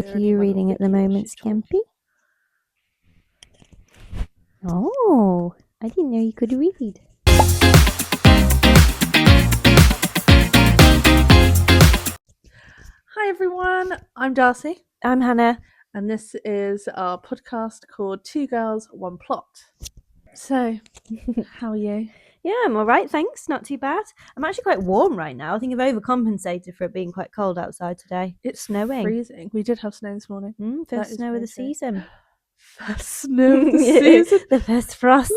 Are you reading at the moment, Skimpy? Oh, I didn't know you could read. Hi everyone, I'm Darcy. I'm Hannah. And this is our podcast called Two Girls, One Plot. So, how are you? Yeah, I'm all right, thanks. Not too bad. I'm actually quite warm right now. I think I've overcompensated for it being quite cold outside today. It's snowing. Freezing. We did have snow this morning. First snow of the season. First snow of the season. The first frost.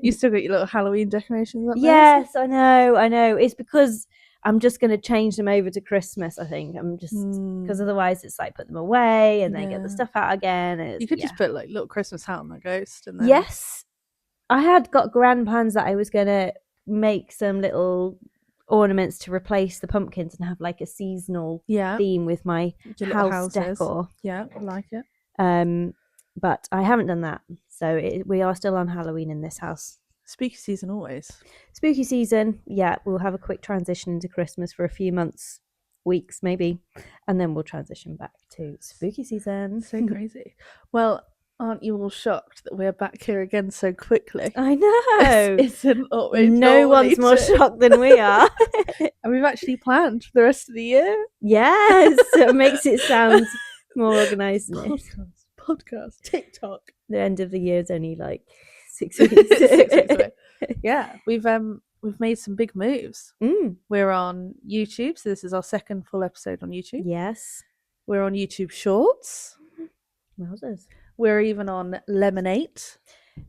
You still got your little Halloween decorations up there? Yes, I know. It's because I'm just going to change them over to Christmas, I think. I'm just, because otherwise it's like put them away and then get the stuff out again. You could just put like little Christmas hat on the ghost. And then... Yes. I had got grand plans that I was going to make some little ornaments to replace the pumpkins and have like a seasonal theme with my house decor. Yeah, I like it. But I haven't done that. So we are still on Halloween in this house. Spooky season always. Spooky season, yeah. We'll have a quick transition into Christmas for a few months, weeks maybe, and then we'll transition back to spooky season. So crazy. Well, aren't you all shocked that we're back here again so quickly? I know. Isn't what we No one's more shocked than we are. And we've actually planned for the rest of the year. Yes, it makes it sound more organised. Podcast, TikTok. The end of the year is only like 6 weeks. 6 weeks away. Yeah, we've made some big moves. We're on YouTube, so this is our second full episode on YouTube. Yes. We're on YouTube Shorts. Wowzers. We're even on Lemonade.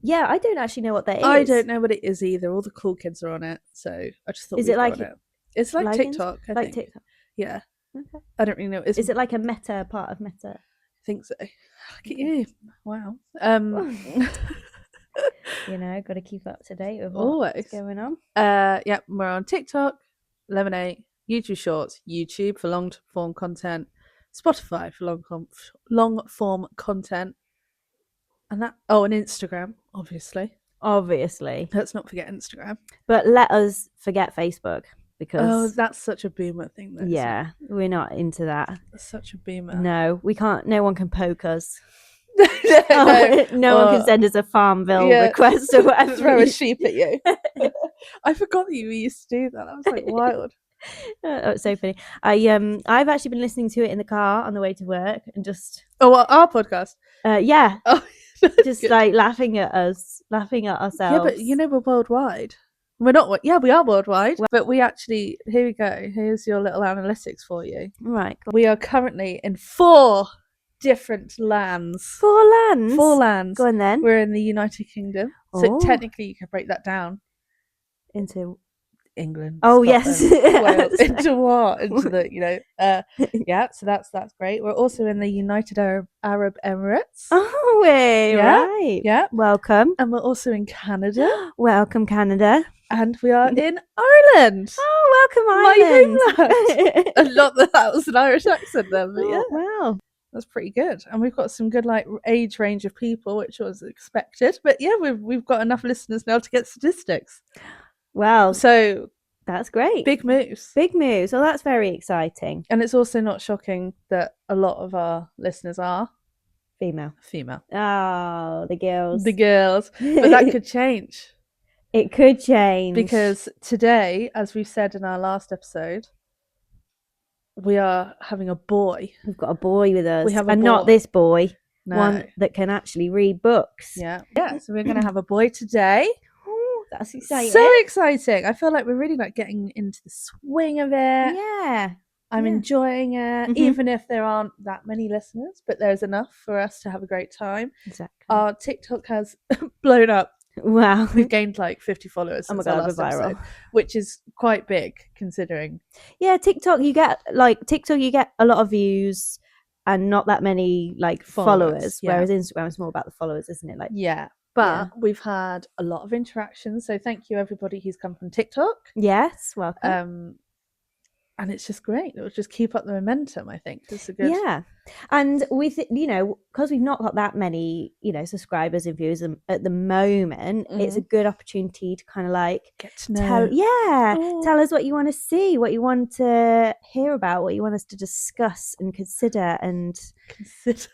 Yeah, I don't actually know what that is. I don't know what it is either. All the cool kids are on it, so I just thought. Is it like it. It's like TikTok? I think. TikTok. Yeah. Okay. I don't really know. Is it like a meta part of Meta? I think so. Look at you! Wow. You know, got to keep up to date with what's going on. Yeah, we're on TikTok, Lemonade, YouTube Shorts, YouTube for long form content, Spotify for long form content, and and Instagram, obviously. Let's not forget Instagram. But let us forget Facebook because that's such a boomer thing. Though, yeah, we're not into that. That's such a boomer. No, we can't. No one can poke us. No one can send us a Farmville request or whatever. Throw a sheep at you. I forgot that you used to do that. That was like wild. Oh, it's so funny. I've actually been listening to it in the car on the way to work and just our podcast. Yeah. Oh, just good. Like laughing at ourselves. Yeah, but you know we're worldwide. We're not. Yeah, we are worldwide. But we actually. Here we go. Here's your little analytics for you. Right. We are currently in 4 different lands. 4 lands? 4 lands. Go on then. We're in the United Kingdom. So technically you can break that down. Into England. Oh, Scotland, yes. Wales. Into what? Into the, yeah, so that's great. We're also in the United Arab Emirates. Oh, right. Yeah. Welcome. And we're also in Canada. Welcome, Canada. And we are in Ireland. Oh, welcome, Ireland. My homeland. Not that was an Irish accent then, but yeah. Wow. That's pretty good. And we've got some good like age range of people, which was expected. But yeah, we've got enough listeners now to get statistics. Wow. So that's great. Big moves. Well, that's very exciting. And it's also not shocking that a lot of our listeners are female. Oh, the girls. But that could change. It could change. Because today, as we've said in our last episode, we are having a boy. We've got a boy with us. We have and not this boy. No. One that can actually read books. Yeah. So we're going to have a boy today. Oh, that's exciting. So exciting. I feel like we're really like getting into the swing of it. Yeah. I'm enjoying it, even if there aren't that many listeners, but there's enough for us to have a great time. Exactly. Our TikTok has blown up. Wow. We've gained like 50 followers since our last episode, which is quite big considering. Yeah, TikTok you get a lot of views and not that many like followers. Whereas Instagram is more about the followers, isn't it? But we've had a lot of interactions, so thank you everybody who's come from TikTok. Yes, welcome. and it's just great. It'll just keep up the momentum, I think. It's a good... Yeah. And with, because we've not got that many, subscribers and viewers at the moment, it's a good opportunity to kind of like get to know. Tell us what you want to see, what you want to hear about, what you want us to discuss and consider and the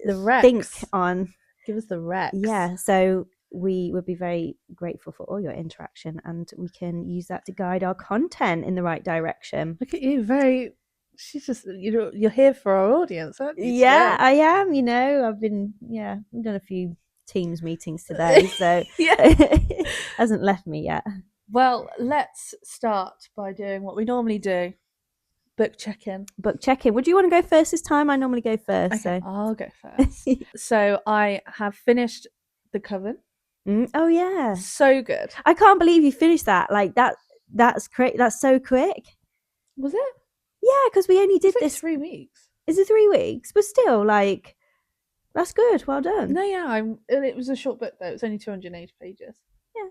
Rex. Think on. Give us the Rex. Yeah. So we would be very grateful for all your interaction, and we can use that to guide our content in the right direction. Look at you, she's just, you're here for our audience, aren't you? Yeah, today? I am. I've done a few Teams meetings today, so hasn't left me yet. Well, let's start by doing what we normally do. Book check-in. Would you want to go first this time? I normally go first. Okay, so I'll go first. So I have finished The Coven. Oh yeah, so good. I can't believe you finished that. Like that's great. That's so quick. Was it? Yeah, because we only did this 3 weeks. Is it 3 weeks? But still, like, that's good. Well done. No, yeah, it was a short book though. It was only 280 pages. Yeah.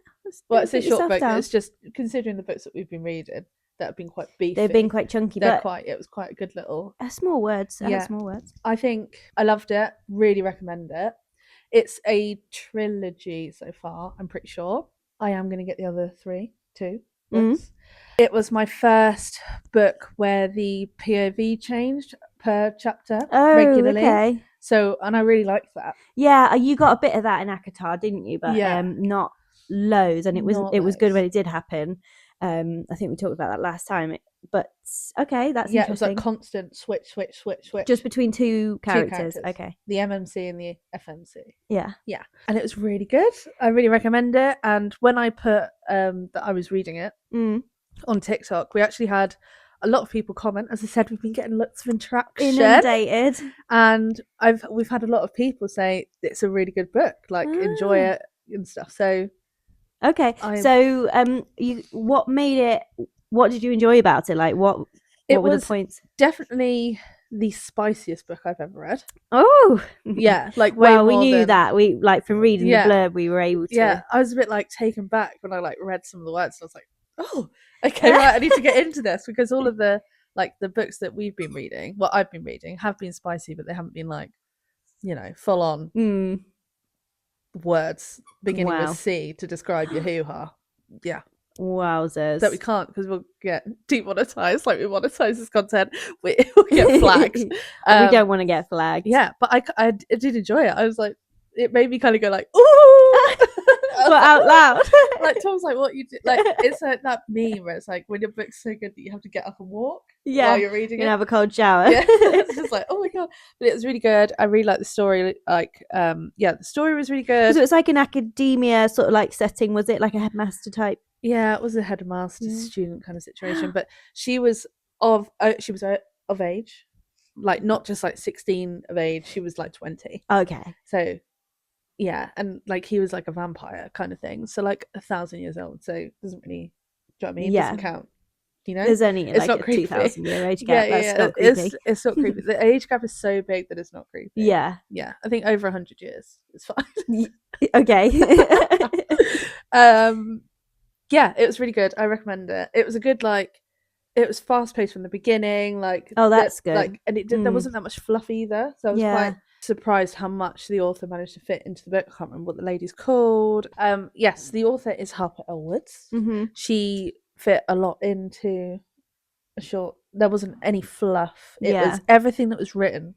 Well, it's a short book. It's just considering the books that we've been reading that have been quite beefy. They've been quite chunky. It was quite a good little. Small words. Small words. I think I loved it. Really recommend it. It's a trilogy so far, I'm pretty sure. I am going to get the other 2 books. It was my first book where the POV changed per chapter regularly. Okay. So, and I really liked that. Yeah, you got a bit of that in ACOTAR, didn't you? But not loads, and it was good when it did happen. I think we talked about that last time. But okay, that's interesting. It was like constant switch. Just between two characters. Okay. The MMC and the FMC. Yeah. Yeah. And it was really good. I really recommend it. And when I put that I was reading it on TikTok, we actually had a lot of people comment. As I said, we've been getting lots of interaction. Inundated. And we've had a lot of people say it's a really good book, like enjoy it and stuff. So okay. What did you enjoy about it? Like what were the points? Definitely the spiciest book I've ever read. Oh yeah, like we knew that. We like from reading the blurb we were able to. Yeah, I was a bit like taken back when I like read some of the words. I was like, oh, okay, right, I need to get into this, because all of the books that we've been reading, what I've been reading, have been spicy, but they haven't been like, full on words beginning with C to describe your hoo-ha. Yeah. Wowzers. That we can't, because we'll get demonetized. Like, we monetize this content, we'll get flagged. We don't want to get flagged. Yeah, but I did enjoy it. I was like, it made me kind of go like, ooh, but out loud. Like Tom's like, what you do? Like, it's like that meme where it's like, when your book's so good that you have to get up and walk while you're reading it. Have a cold shower. Yeah, it's just like, oh my god. But it was really good. I really liked the story. Like, the story was really good. So it was like an academia sort of like setting. Was it like a headmaster type? Yeah, it was a headmaster student kind of situation. But she was of age, like not just like 16 of age. She was like 20. Okay. So yeah, and like he was like a vampire kind of thing. So like 1,000 years old. So it doesn't really, do you know what I mean? It doesn't count. There's only it's like not a creepy. 2,000 year age gap. Yeah, That's not creepy. It's not creepy. The age gap is so big that it's not creepy. Yeah. Yeah. I think over 100 years is fine. Okay. Yeah, it was really good. I recommend it. It was a good, like, it was fast paced from the beginning. Like, oh, that's good. Like, and there wasn't that much fluff either. So I was quite surprised how much the author managed to fit into the book. I can't remember what the lady's called. Yes, the author is Harper Elwoods. She fit a lot into a short. There wasn't any fluff. It was everything that was written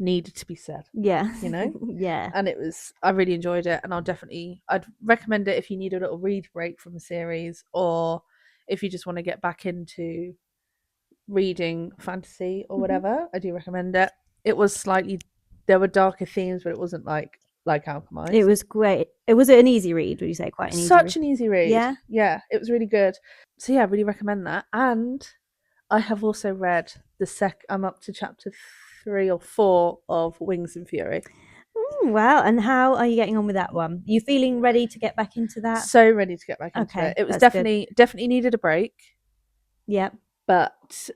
needed to be said. Yeah. Yeah. And I really enjoyed it, and I'd recommend it if you need a little read break from the series, or if you just want to get back into reading fantasy or whatever. I do recommend it. It was there were darker themes, but it wasn't like Alchemized. It was great. It was an easy read, would you say? Quite an easy read? An easy read. Yeah, it was really good. So yeah, I really recommend that. And I have also read I'm up to chapter 3 or 4 of Wings and Fury. Wow. And how are you getting on with that one? You feeling ready to get back into that? So ready to get back into it. It was definitely needed a break. Yeah. But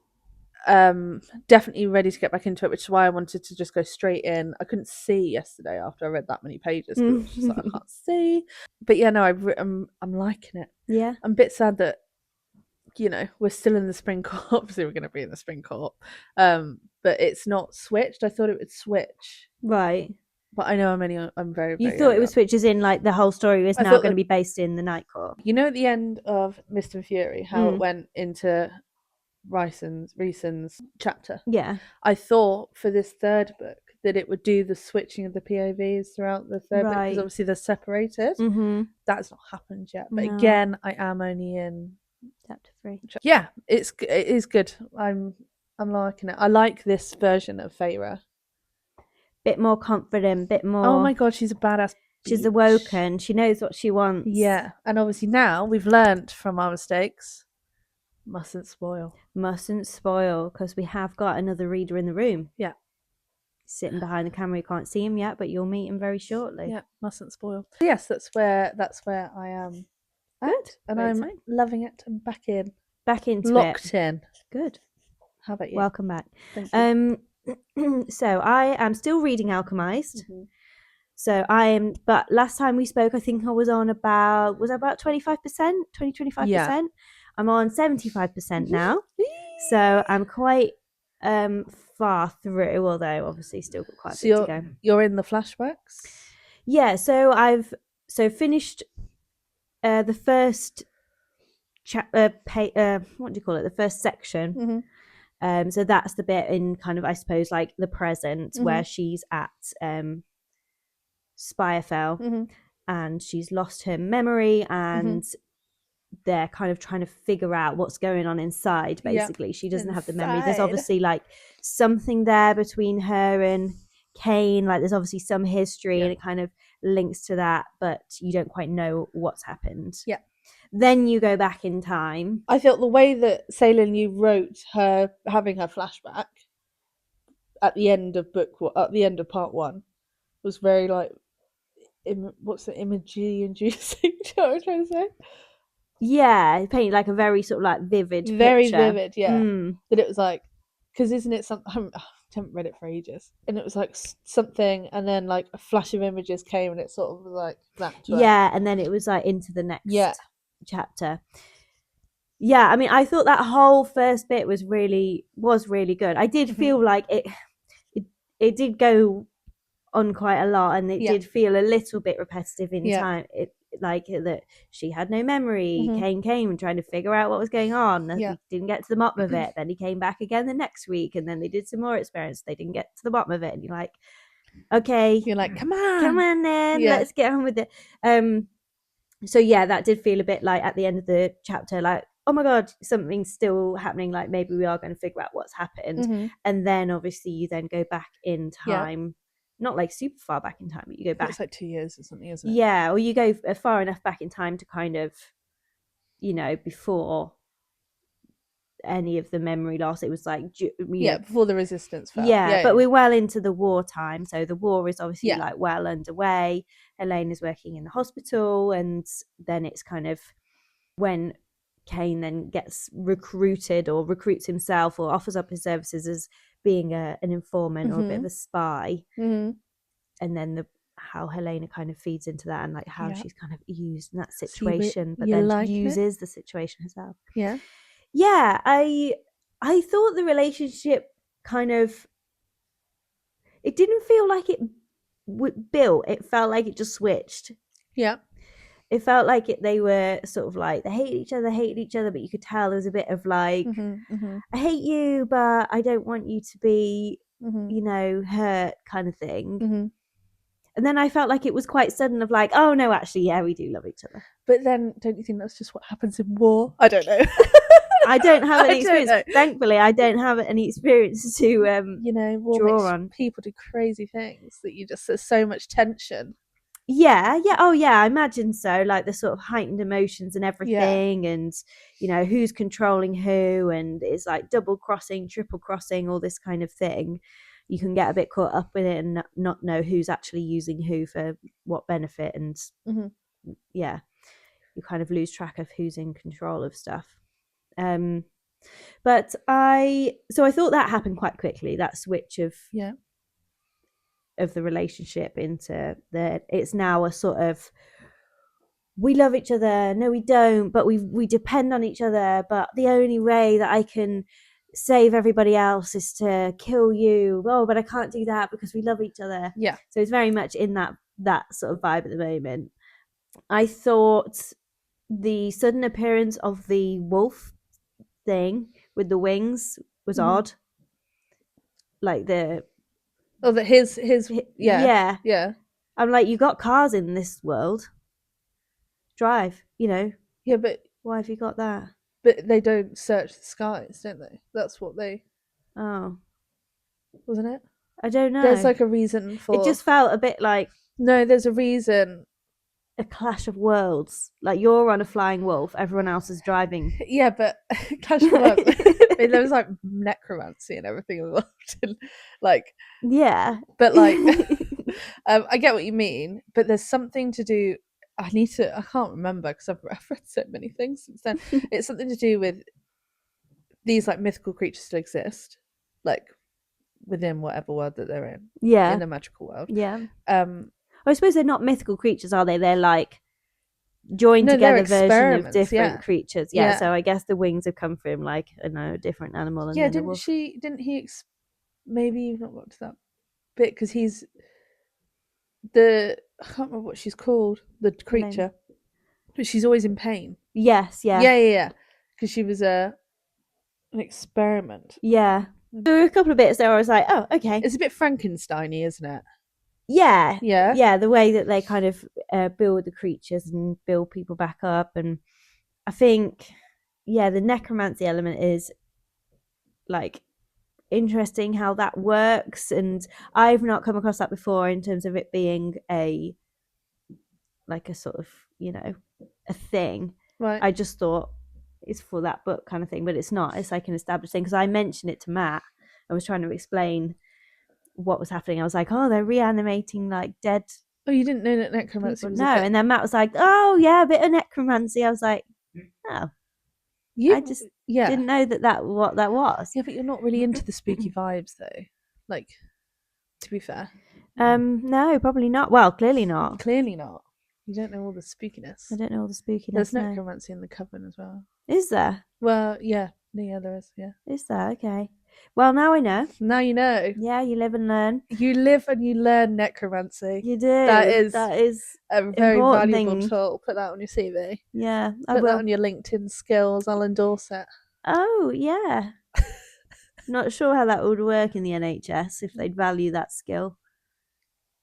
definitely ready to get back into it, which is why I wanted to just go straight in. I couldn't see yesterday after I read that many pages, because I was just like, I can't see. But yeah, no, I'm liking it. Yeah. I'm a bit sad that you know, we're still in the spring court. Obviously, we're going to be in the spring court, but it's not switched. I thought it would switch, right? But I know I'm very. You very thought it was switches in like the whole story is now going to be based in the Night Court. You know, at the end of Mist and Fury, how it went into Rhysand's chapter. Yeah, I thought for this third book that it would do the switching of the POVs throughout the third book, because obviously they're separated. That's not happened yet. But again, I am only in chapter 3. Yeah, it is good. I'm liking it. I like this version of Feyre. Bit more confident, bit more. Oh my god, she's a badass. She's awoken. She knows what she wants. Yeah, and obviously now we've learnt from our mistakes. Mustn't spoil, because we have got another reader in the room. Yeah, sitting behind the camera. You can't see him yet, but you'll meet him very shortly. Yeah, mustn't spoil. Yes, that's where I am. Good, and I'm loving it. I'm back into locked in. Good. How about you? Welcome back. Thank you. So I am still reading Alchemized. So I am, but last time we spoke, I think I was on about 25%, 25%. Yeah. I'm on 75% now. So I'm quite far through, although obviously still got quite a bit to go. You're in the flashbacks? Yeah, so I've finished the first what do you call it? The first section. So that's the bit in kind of, I suppose, like the present where she's at Spirefell and she's lost her memory and they're kind of trying to figure out what's going on inside. Basically, she doesn't have the memory. There's obviously like something there between her and Cain. Like there's obviously some history and it kind of links to that, but you don't quite know what's happened. Yeah. Then you go back in time. I felt the way that Ceylin, you wrote her having her flashback at the end of part 1 was very like, what's the imagery inducing? Do you know what I'm trying to say? Yeah, painted like a very sort of like vivid very picture. Vivid, yeah. That it was like, because isn't it something, I haven't read it for ages, and it was like something, and then like a flash of images came and it sort of was like that. Yeah, and then it was like into the next chapter. Yeah, I mean, I thought that whole first bit was really good. I did feel like it did go on quite a lot, and it did feel a little bit repetitive in time. It like that she had no memory. Cain came and trying to figure out what was going on. He didn't get to the bottom of it. Then he came back again the next week, and then they did some more experiments. They didn't get to the bottom of it, and you're like, okay, you're like, come on then, let's get on with it. So yeah, that did feel a bit like at the end of the chapter, like, oh my god, something's still happening, like maybe we are going to figure out what's happened. And then obviously you then go back in time, not like super far back in time, but you go back, it's like 2 years or something, isn't it? Yeah, or you go far enough back in time to kind of, you know, before any of the memory loss. It was like before the resistance fell. But we're well into the wartime, so the war is obviously like well underway. Elaine is working in the hospital, and then it's kind of when Cain then gets recruited or recruits himself or offers up his services as being an informant or a bit of a spy. And then how Helena kind of feeds into that, and like how she's kind of used in that situation, but then like uses the situation herself. I thought the relationship kind of, it didn't feel like it built. It felt like it just switched. It felt like they were sort of like, they hated each other, but you could tell there was a bit of like, I hate you, but I don't want you to be, you know, hurt kind of thing. And then I felt like it was quite sudden of like, oh no, actually, yeah, we do love each other. But then don't you think that's just what happens in war? I don't know. I don't have any experience. Thankfully, I don't have any experience to, you know, war draw makes on. People do crazy things that there's so much tension. Yeah. Oh yeah, I imagine so. Like the sort of heightened emotions and everything, and you know who's controlling who, and it's like double crossing, triple crossing, all this kind of thing. You can get a bit caught up with it and not know who's actually using who for what benefit, and you kind of lose track of who's in control of stuff. But I thought that happened quite quickly. That switch of the relationship into it's now a sort of we love each other, no we don't, but we depend on each other, but the only way that I can save everybody else is to kill you. Oh, but I can't do that because we love each other. Yeah. So it's very much in that sort of vibe at the moment. I thought the sudden appearance of the wolf thing with the wings was odd. Like that his yeah. Yeah. I'm like, you got cars in this world. Drive, Yeah, but why have you got that? But they don't search the skies, don't they? That's what they. Oh, wasn't it? I don't know. There's like a reason for. It just felt a bit like. No, there's a reason. A clash of worlds. Like you're on a flying wolf, everyone else is driving. Yeah, but clash of worlds. I mean, there was like necromancy and everything involved. In, like. Yeah. But like, I get what you mean. But there's something to do. I can't remember because I've read so many things since then. It's something to do with these like mythical creatures still exist, like within whatever world that they're in. Yeah. In the magical world. Yeah. I suppose they're not mythical creatures, are they? They're like joined together version of different creatures. Yeah, so I guess the wings have come from like a different animal. And yeah, didn't he? Maybe you've not got to that bit because he's I can't remember what she's called, the creature, but she's always in pain. Yes, yeah. Yeah. Because she was an experiment. Yeah. There were a couple of bits there where I was like, oh, okay. It's a bit Frankenstein-y, isn't it? Yeah. Yeah. Yeah, the way that they kind of build the creatures and build people back up. And I think, yeah, the necromancy element is like interesting how that works. And I've not come across that before in terms of it being a sort of, a thing. Right. I just thought it's for that book kind of thing, but it's not. It's like an established thing because I mentioned it to Matt. I was trying to explain what was happening. I was like, oh, they're reanimating like dead. Oh, you didn't know that necromancy was no, and then Matt was like, oh yeah, a bit of necromancy. I was like, oh, I just didn't know what that was. Yeah, but you're not really into the spooky vibes though. Like, to be fair. No, probably not. Well, clearly not. Clearly not. You don't know all the spookiness. I don't know all the spookiness. There's necromancy in the Coven as well. Is there? Well, yeah. Yeah, there is, yeah. Is there? Okay. Well, now I know. Now you know. Yeah, you live and learn. You live and you learn necromancy. You do. That is a very valuable thing. tool. Put that on your CV. Yeah, Put that on your LinkedIn skills. I'll endorse it. Oh, yeah. Not sure how that would work in the NHS if they'd value that skill.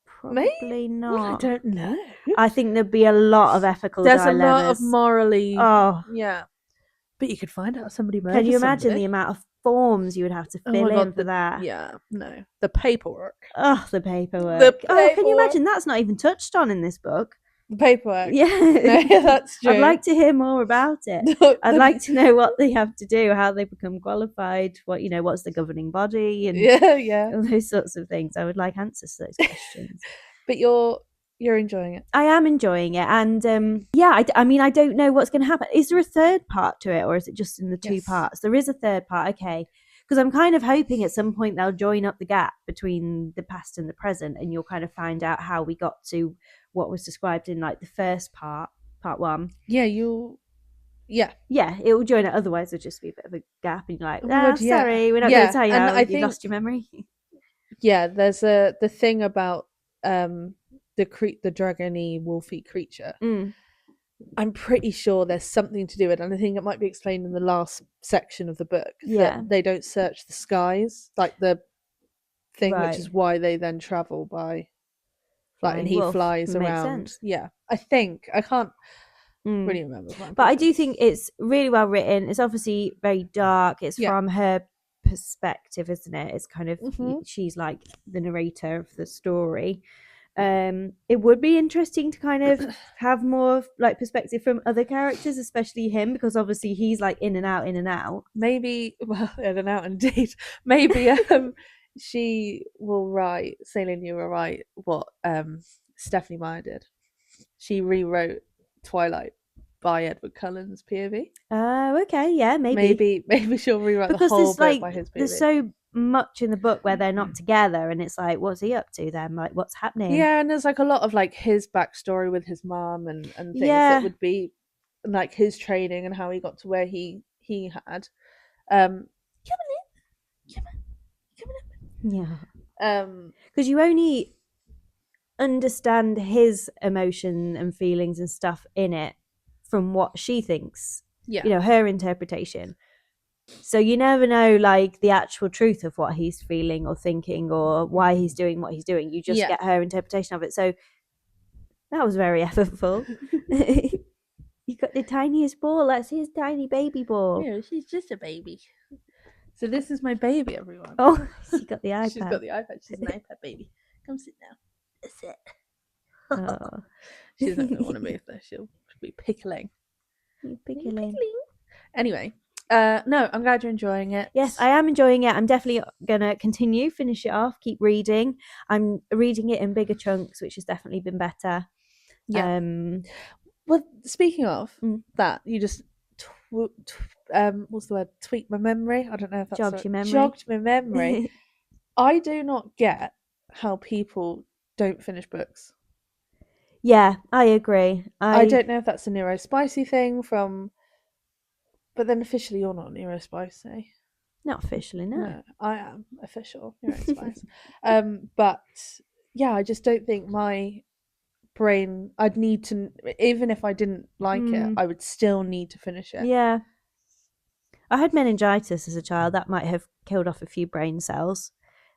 Probably not. Well, I don't know. I think there'd be a lot of ethical dilemmas. There's a lot of morally. Oh. Yeah. But you could find out somebody murdered Can you imagine somebody? the amount of forms you would have to fill in for that? Yeah, no. The paperwork. Oh, the paperwork. Oh, can you imagine that's not even touched on in this book? The paperwork. Yeah. No, that's true. I'd like to hear more about it. I'd like to know what they have to do, how they become qualified, what's the governing body, and all those sorts of things. I would like answers to those questions. But you're enjoying it. I am enjoying it, and I mean, I don't know what's going to happen. Is there a third part to it, or is it just in the two parts? There is a third part, okay. Because I'm kind of hoping at some point they'll join up the gap between the past and the present, and you'll kind of find out how we got to what was described in like the first part 1. Yeah, it will join it. Otherwise, it'll just be a bit of a gap, and you're like, sorry, we're not going to tell you and how you lost your memory. Yeah, there's the thing about the dragony wolfy creature. I'm pretty sure there's something to do with it, and I think it might be explained in the last section of the book that they don't search the skies, like the thing, which is why they then travel by like, and he flies around. Yeah, I think I can't really remember, but I do think it's really well written. It's obviously very dark. It's from her perspective, isn't it? It's kind of she's like the narrator of the story. It would be interesting to kind of have more like perspective from other characters, especially him, because obviously he's like in and out. Maybe, well, in and out indeed. Maybe she will write, Celine, you will write what Stephanie Meyer did. She rewrote Twilight by Edward Cullen's POV. Oh, okay, yeah, maybe she'll rewrite because the whole book by his POV. There's so much in the book where they're not together, and it's like, what's he up to then? Like, what's happening? Yeah, and there's like a lot of like his backstory with his mom and things Yeah. that would be like his training and how he got to where he had. Coming in. Yeah. Because you only understand his emotion and feelings and stuff in it from what she thinks. Yeah. You know, her interpretation. So you never know like the actual truth of what he's feeling or thinking or why he's doing what he's doing. You just get her interpretation of it. So that was very effortful. You got the tiniest ball. That's his tiny baby ball. Yeah, she's just a baby. So this is my baby, everyone. Oh, she got the iPad. She's got the iPad. She's an iPad baby. Come sit down. That's it. Oh. She's not going to want to move though. She'll be pickling. Pickling. Anyway, no, I'm glad you're enjoying it. Yes, I am enjoying it. I'm definitely going to continue, finish it off, keep reading. I'm reading it in bigger chunks, which has definitely been better. Yeah. Well, speaking of that, you just what's the word? Tweak my memory. I don't know if that's jogged your memory. Jogged my memory. I do not get how people don't finish books. Yeah, I agree. I don't know if that's a neurospicy thing from, but then officially you're not neurospicy. Not officially, no. I am official neurospice. But yeah, I just don't think my brain. I'd need to, even if I didn't like it, I would still need to finish it. Yeah. I had meningitis as a child. That might have killed off a few brain cells.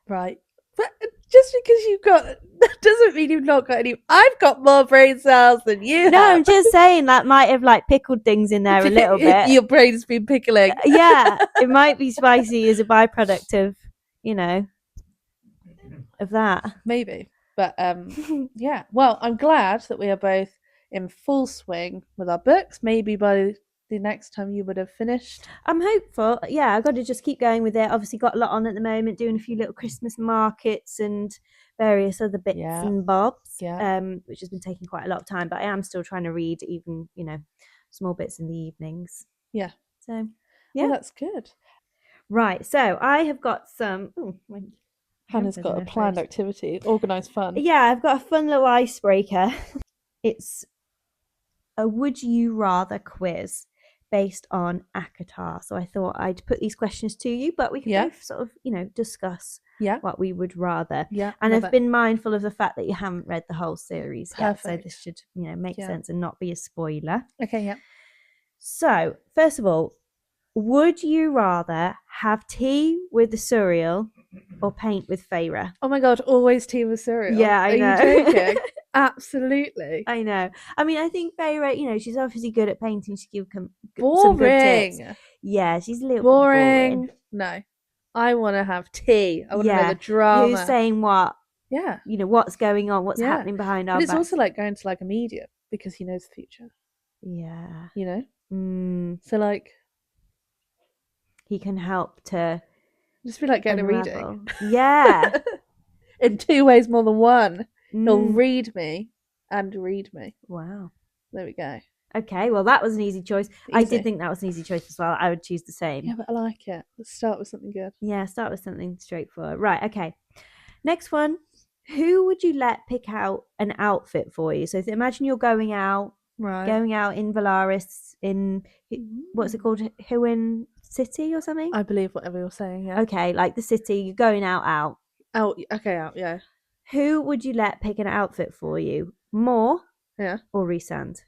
Right. But just because you've got, that doesn't mean you've not got any. I've got more brain cells than you No, have. I'm just saying that might have like pickled things in there a little bit. Your brain's been pickling. Yeah, it might be spicy as a byproduct of, you know, of that. Maybe. But yeah. Well, I'm glad that we are both in full swing with our books. Maybe by the next time you would have finished. I'm hopeful. Yeah, I've got to just keep going with it. Obviously got a lot on at the moment, doing a few little Christmas markets and various other bits and bobs, which has been taking quite a lot of time, but I am still trying to read even, you know, small bits in the evenings. Yeah. So, yeah. Well, that's good. Right, so I have got some... Hannah's got a planned activity, organised fun. Yeah, I've got a fun little icebreaker. It's a would you rather quiz based on ACOTAR. So I thought I'd put these questions to you, but we could both sort of, you know, discuss what we would rather. Yeah. And I've been mindful of the fact that you haven't read the whole series yet, so this should, you know, make sense and not be a spoiler. Okay, yeah. So, first of all, would you rather have tea with the cereal or paint with Feyre? Oh my god, always tea with cereal. Yeah, I know. Are you joking? Absolutely. I know. I mean, I think Feyre, you know, she's obviously good at painting. She gives some good tips. Yeah, she's a little boring. No. I want to have tea. I want to know the drama. Who's saying what? Yeah. You know, what's going on, what's happening behind our backs. But it's also like going to like a medium because he knows the future. Yeah. You know? So like... he can help to... just be like getting a reading. Yeah. In 2 ways more than one. He'll read me and read me. Wow. There we go. Okay, well, that was an easy choice. Easy. I did think that was an easy choice as well. I would choose the same. Yeah, but I like it. Let's start with something good. Yeah, start with something straightforward. Right, okay. Next one. Who would you let pick out an outfit for you? So imagine you're going out in Valaris in, what's it called? Huin City or something? I believe whatever you're saying, yeah. Okay, like the city, you're going out. Out, okay, out, yeah. Who would you let pick an outfit for you? Moore? Yeah. Or Rhysand?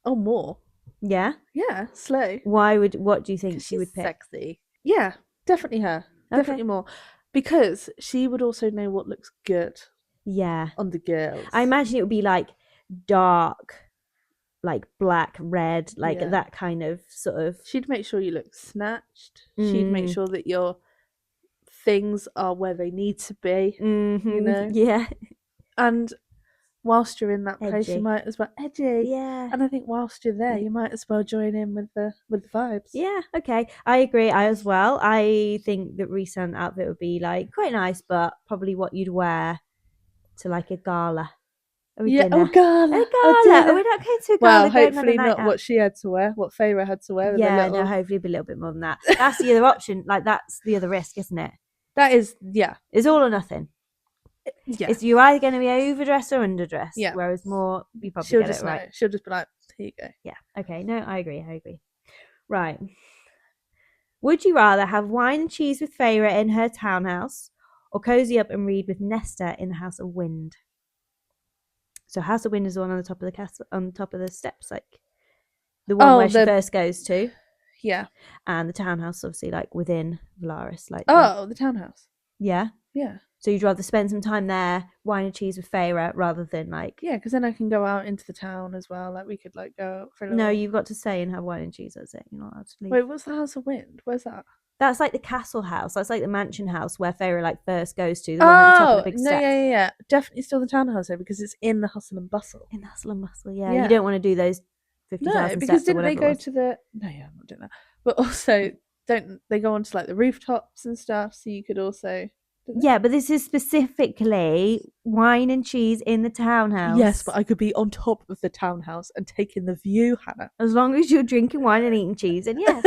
Oh, Moore. Yeah? Yeah, slow. What do you think she would pick? Sexy. Yeah, definitely her. Okay. Definitely Moore. Because she would also know what looks good. Yeah. On the girls. I imagine it would be like dark, like black, red, like that kind of sort of... She'd make sure you look snatched. She'd make sure that your things are where they need to be. Mm-hmm. You know? Yeah. And whilst you're in that place, you might as well... Edgy. Yeah. And I think whilst you're there, you might as well join in with the vibes. Yeah, okay. I agree. I as well. I think that Rhysand's outfit would be like quite nice, but probably what you'd wear to like a gala. Yeah, dinner. Gala. We're not going to a gala. Well, hopefully not what she had to wear, what Feyre had to wear. Yeah, no, hopefully it'll be a little bit more than that. That's the other option. Like, that's the other risk, isn't it? That is, yeah. It's all or nothing. Yeah. It's you're either going to be overdressed or underdressed. Yeah. Whereas more, you probably She'll get just it right. know. She'll just be like, here you go. Yeah. Okay. No, I agree. Right. Would you rather have wine and cheese with Feyre in her townhouse, or cozy up and read with Nesta in the House of Wind? So House of Wind is the one on the top of the castle, on top of the steps, like the one where she first goes to. Yeah. And the townhouse, obviously, like within Valaris, like the townhouse. Yeah. Yeah. So you'd rather spend some time there, wine and cheese with Feyre, rather than like. Yeah, because then I can go out into the town as well. Like we could like go for a little. No, you've got to stay and have wine and cheese. That's it. You're not allowed to leave. Wait, what's the House of Wind? Where's that? That's like the castle house. That's like the mansion house where Feyre like first goes to. The one at the top of the big steps. Yeah. Definitely still the townhouse though, because it's in the hustle and bustle. In the hustle and bustle, yeah. You don't want to do those 50,000 steps. No, because didn't they go to the? No, yeah, I'm not doing that. But also, don't they go onto like the rooftops and stuff? So you could also. Yeah, but this is specifically wine and cheese in the townhouse. Yes, but I could be on top of the townhouse and taking the view, Hannah. As long as you're drinking wine and eating cheese, and yes.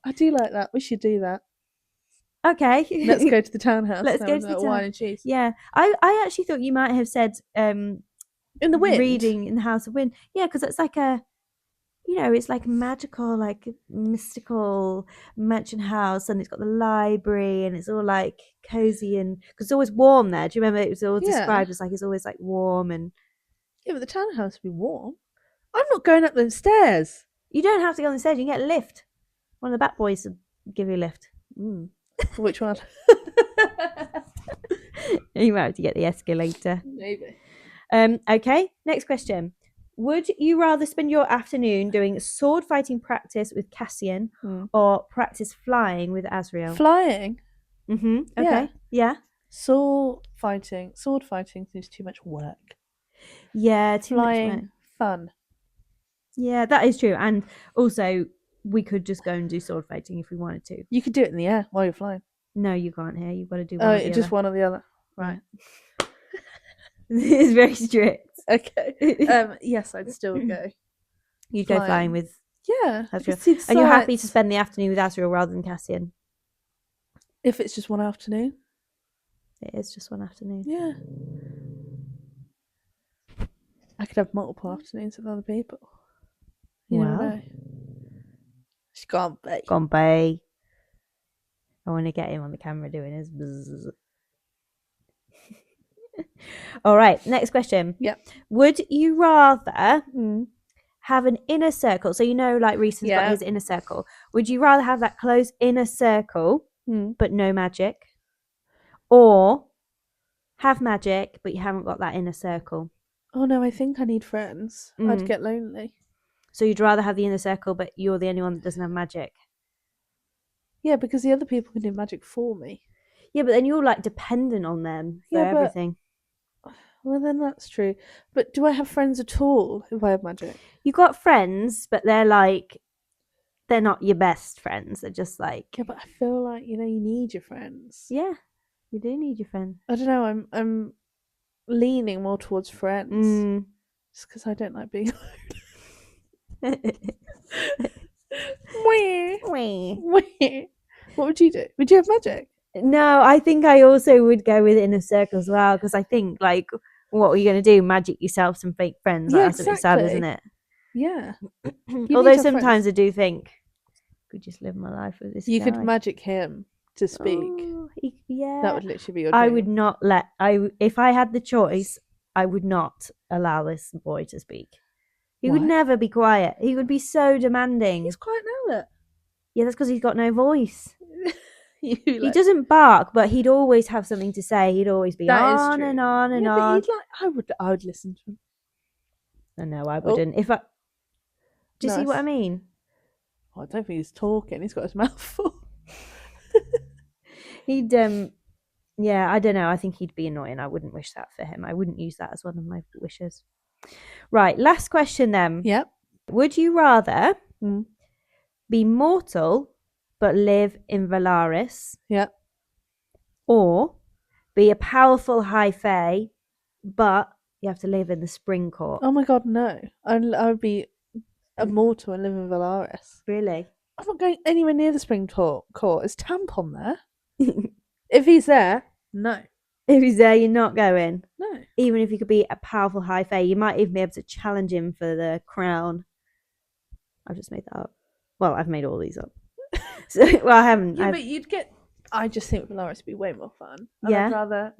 I do like that. We should do that. Okay. Let's go to the townhouse. Let's go to the wine and cheese. Yeah. I actually thought you might have said in the wind. Reading in the House of Wind. Yeah, because it's like a, it's like magical, like mystical mansion house, and it's got the library, and it's all like cozy, and because it's always warm there. Do you remember it was all described as like it's always like warm and. Yeah, but the townhouse would be warm. I'm not going up those stairs. You don't have to go on the stairs. You can get a lift. One of the Bat Boys will give you a lift. Which one? You might have to get the escalator. Maybe. Okay, next question. Would you rather spend your afternoon doing sword fighting practice with Cassian or practice flying with Asriel? Flying? Mm-hmm. Okay. Yeah. Sword fighting is too much work. Yeah, too flying, much work. Fun. Yeah, that is true. And also, we could just go and do sword fighting if we wanted to. You could do it in the air while you're flying. No, you can't here. You've got to do one or the just other. one or the other. Right. It's very strict. Okay. Yes, I'd still go. You'd go flying with Asriel. And you're happy to spend the afternoon with Asriel rather than Cassian? If it's just one afternoon. It is just one afternoon. Yeah. I could have multiple afternoons with other people. You never know. She can't be. Gone bay. I want to get him on the camera doing his buzz. All right, next question. Yep. Would you rather have an inner circle? So like Reese's got his inner circle. Would you rather have that close inner circle but no magic? Or have magic but you haven't got that inner circle? Oh no, I think I need friends. I'd get lonely. So you'd rather have the inner circle but you're the only one that doesn't have magic? Yeah, because the other people can do magic for me. Yeah, but then you're like dependent on them for everything. Well, then that's true. But do I have friends at all if I have magic? You got friends, but they're not your best friends. They're just like. Yeah, but I feel like you need your friends. Yeah, you do need your friends. I don't know. I'm leaning more towards friends, just because I don't like being alone. What would you do? Would you have magic? No, I think I also would go with inner circle as well, because I think what are you going to do? Magic yourself some fake friends? That's exactly. Sad, isn't it? Yeah. Although sometimes I do think I could just live my life with this guy. You could magic him to speak. Yeah, that would literally be your dream. I would not if I had the choice, I would not allow this boy to speak. He would never be quiet. He would be so demanding. He's quiet now, look. Yeah, that's because he's got no voice. He doesn't bark, but he'd always have something to say. He'd always be on and on and on. But I would listen to him. No, I wouldn't. Do you see what I mean? Oh, I don't think he's talking. He's got his mouth full. He'd yeah, I don't know. I think he'd be annoying. I wouldn't wish that for him. I wouldn't use that as one of my wishes. Right, last question then. Yep. Would you rather be mortal but live in Valaris? Yep. Or be a powerful high fae, but you have to live in the Spring Court? Oh my god, no. I would be immortal and live in Valaris. Really? I'm not going anywhere near the spring court. Is Tampon there? If he's there, no. If he's there, you're not going. No. Even if you could be a powerful high fae, you might even be able to challenge him for the crown. I've just made that up. Well, I've made all these up. I haven't. Yeah, but you'd get. I just think Valaris would be way more fun. And Yeah. I'd rather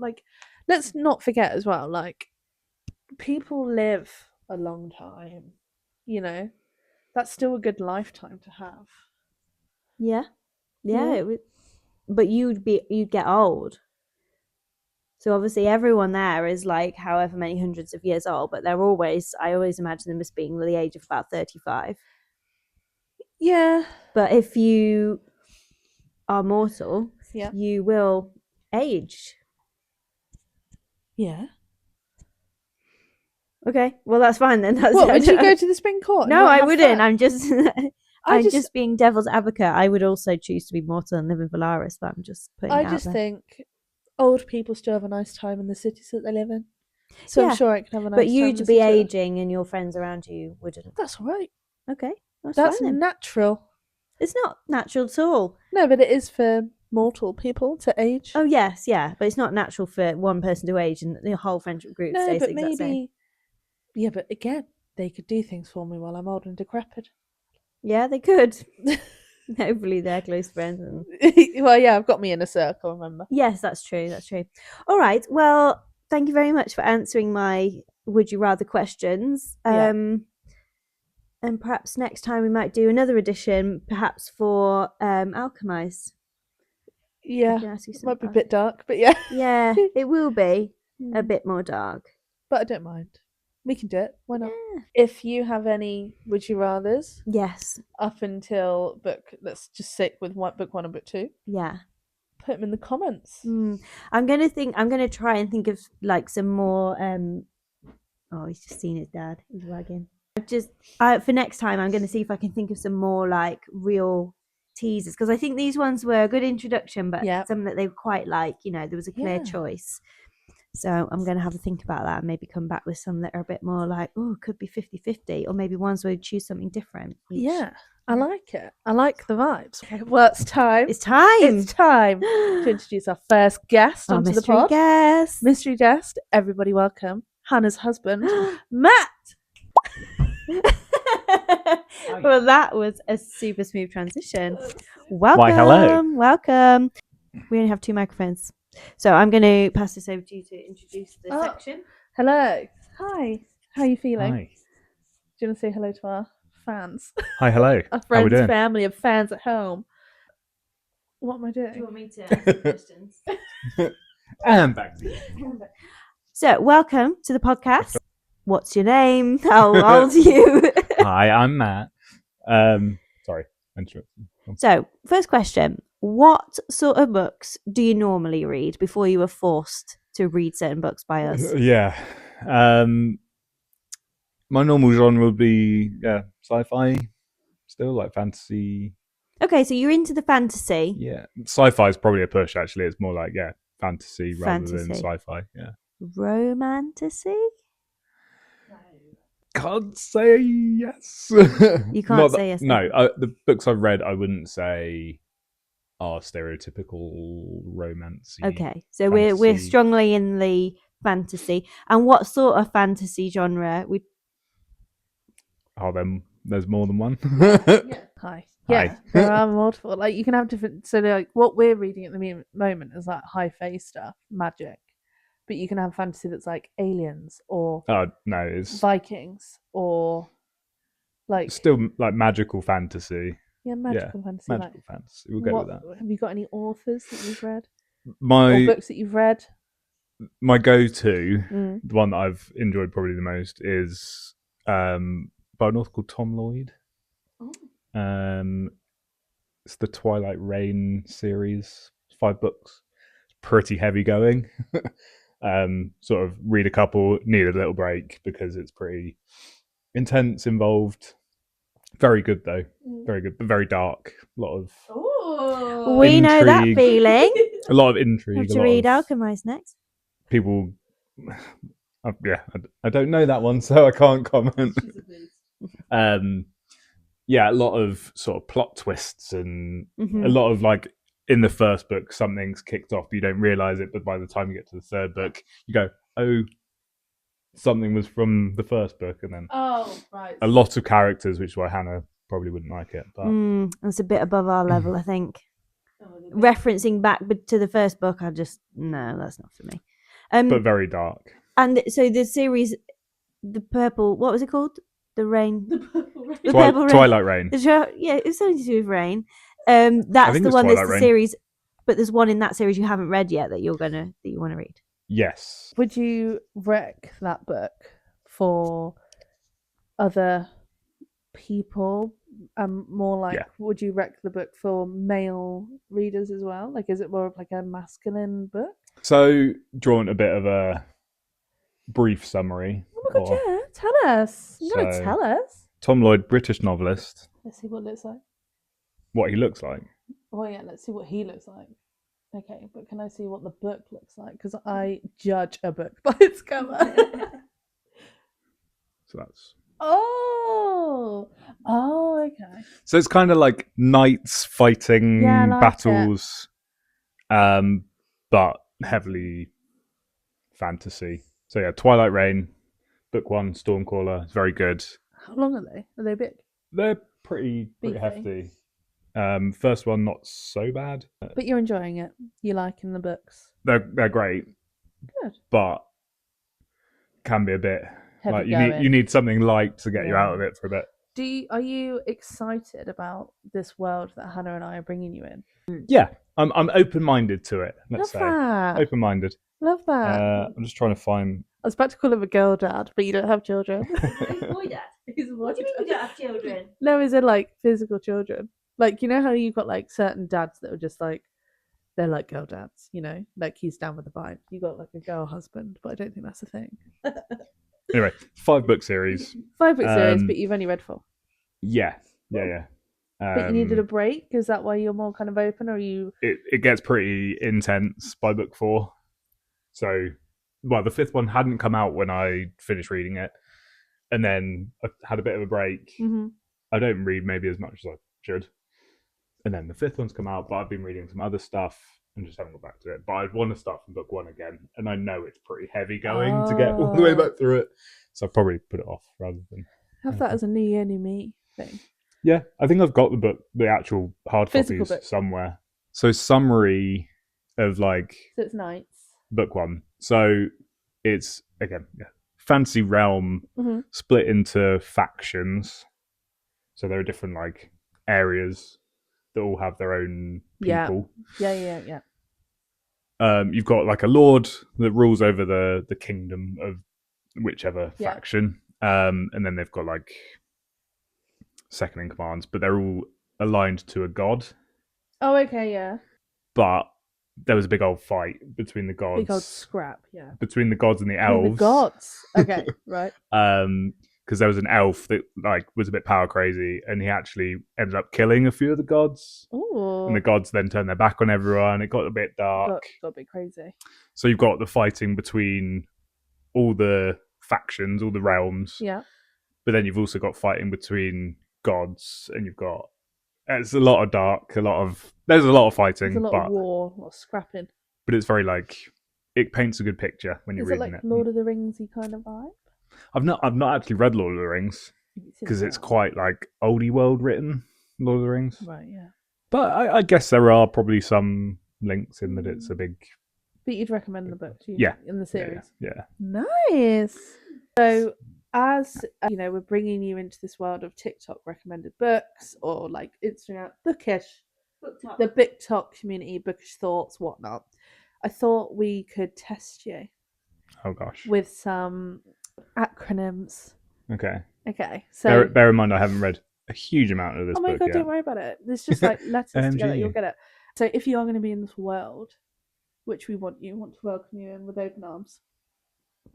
let's not forget as well. People live a long time. That's still a good lifetime to have. Yeah. But you'd get old. So obviously everyone there is however many hundreds of years old, but I always imagine them as being the age of about 35. Yeah. But if you are mortal, you will age. Yeah. Okay, well that's fine then. Would you go to the spring court? No, I wouldn't. Fun? I'm just being devil's advocate. I would also choose to be mortal and live in Valaris, but I'm just putting it out there. I just think old people still have a nice time in the cities that they live in. So I'm sure I could have a nice time. But you'd be aging and your friends around you wouldn't. That's all right. Okay. That's natural. It's not natural at all. No, but it is for mortal people to age. Oh, yes, yeah. But it's not natural for one person to age and the whole friendship group stays the exact same. Yeah, but again, they could do things for me while I'm old and decrepit. Yeah, they could. Hopefully they're close friends. Well, yeah, I've got me in a circle, remember? Yes, that's true. All right. Well, thank you very much for answering my would you rather questions. And perhaps next time we might do another edition, perhaps for Alchemized. Yeah, it might be a bit dark, but yeah. Yeah, it will be a bit more dark. But I don't mind. We can do it. Why not? Yeah. If you have any would you rathers, yes, up until let's just stick with book 1 and book 2. Yeah, put them in the comments. I'm gonna try and think of some more. Oh, he's just seen his dad. He's wagging. For next time, I'm gonna see if I can think of some more real teasers, because I think these ones were a good introduction, but some that they were quite there was a clear choice. So I'm going to have a think about that and maybe come back with some that are a bit more could be 50-50, or maybe ones where we choose something different each. Yeah, I like it. I like the vibes. Okay, well, it's time. It's time to introduce our first guest onto the pod. Mystery guest. Everybody welcome Hannah's husband, Matt. Well, that was a super smooth transition. Welcome. Why, hello. Welcome. We only have 2 microphones. So I'm going to pass this over to you to introduce the section. Hello. Hi. How are you feeling? Hi. Do you want to say hello to our fans? Hi, hello. Our friends, family of fans at home. What am I doing? Do you want me to ask the questions? And back to you. So, welcome to the podcast. What's your name? How old are you? Hi, I'm Matt. Sorry. So, first question. What sort of books do you normally read before you were forced to read certain books by us? Yeah. My normal genre would be sci-fi, still fantasy. Okay, so you're into the fantasy. Yeah. Sci-fi is probably a push, actually. It's more fantasy rather than sci-fi. Yeah. Romantasy? Can't say yes. You can't say yes. No, the books I've read, I wouldn't say are stereotypical romance. Okay, so we're strongly in the fantasy. And what sort of fantasy genre? There's more than one. Yeah. Hi. Yeah, there are multiple. You can have different. So what we're reading at the moment is high fae stuff, magic. But you can have fantasy that's aliens or it's Vikings or still magical fantasy. Yeah, magical fantasy. Magical fantasy. We'll go with that. Have you got any authors that you've read? Or books that you've read? My go-to, the one that I've enjoyed probably the most, is by an author called Tom Lloyd. Oh. It's the Twilight Reign series. 5 books. It's pretty heavy going. Sort of read a couple, need a little break because it's pretty intense, involved. Very good though. Very good, but very dark. A lot of we know that feeling. A lot of intrigue. Have to read Alchemized next. People, I don't know that one, so I can't comment. yeah, a lot of sort of plot twists and Mhm. a lot of like in the first book, something's kicked off, but you don't realize it. But by the time you get to the third book, you go, oh, something was from the first book. And then right. a lot of characters, which is why Hannah probably wouldn't like it. But It's a bit above our level, I think. Referencing back to the first book, no, that's not for me. but very dark. And so the series, the purple, what was it called? The rain. The purple rain. Purple Rain. Twilight Rain. Yeah, it's something to do with rain. That's the one that's the series, but there's one in that series you haven't read yet that you want to read. Yes. Would you rec that book for other people? More like, would you rec the book for male readers as well? Like, is it more of like a masculine book? So, drawn a bit of a brief summary. Oh my god, yeah. Tell us. You gotta tell us. Tom Lloyd, British novelist. Let's see what it looks like. What he looks like. Oh yeah, let's see what he looks like. Okay, but can I see what the book looks like? Because I judge a book by its cover. So that's... Oh, okay. So it's kind of like knights fighting battles, but heavily fantasy. So yeah, Twilight Rain, book 1, Stormcaller. It's very good. How long are they? Are they big? They're pretty hefty. First one not so bad, but you're enjoying it. You liking the books? They're great. Good, but can be a bit heavy like going. you need something light to get you out of it for a bit. Are you excited about this world that Hannah and I are bringing you in? Yeah, I'm open-minded to it. Let's say that. Open-minded. Love that. I'm just trying to find. I was about to call him a girl dad, but you don't have children. He's boy dad. What do you mean you don't have children? No, is it like physical children? Like, you know how you've got like certain dads that are just like, they're like girl dads, you know, like he's down with the vibe. You got like a girl husband, but I don't think that's a thing. Anyway, 5-book series. 5-book series, but you've only read 4. Yeah. But you needed a break. Is that why you're more kind of open, or are you? It gets pretty intense by book 4. So, well, the 5th one hadn't come out when I finished reading it, and then I had a bit of a break. Mm-hmm. I don't read maybe as much as I should. And then the 5th one's come out, but I've been reading some other stuff and just haven't got back to it. But I'd want to start from book 1 again, and I know it's pretty heavy going to get all the way back through it. So I'll probably put it off rather than have that as a new year, new me thing. Yeah, I think I've got the book, the actual hard physical copies book somewhere. So summary of like So it's knights. book 1. So it's again, fantasy realm split into factions. So there are different like areas that all have their own people. Yeah. You've got like a lord that rules over the kingdom of whichever faction. And then they've got like second in commands, but they're all aligned to a god. Oh, okay, yeah. But there was a big old fight between the gods. Big old scrap, yeah. Between the gods and the elves. The gods. Okay, right. Because there was an elf that like was a bit power crazy, and he actually ended up killing a few of the gods. Ooh. And the gods then turned their back on everyone. It got a bit dark. Got a bit crazy. So you've got the fighting between all the factions, all the realms. Yeah. But then you've also got fighting between gods, and it's a lot of dark, there's a lot of fighting. There's a lot of war, a lot of scrapping. But it's very like, it paints a good picture when you're reading it. Is it like Lord of the Rings-y kind of vibe? I've not actually read Lord of the Rings because it's quite like oldie world written, Lord of the Rings. Right, yeah. But I guess there are probably some links in that it's a big. But you'd recommend the book, in the series. Yeah. Nice. So, as you know, we're bringing you into this world of TikTok recommended books or like Instagram bookish, the BookTok community, bookish thoughts, whatnot. I thought we could test you. Oh gosh. With some acronyms. Okay. So bear in mind, I haven't read a huge amount of this book. Oh my god, don't worry about it. It's just like letters together. You'll get it. So if you are going to be in this world, which we want to welcome you in with open arms,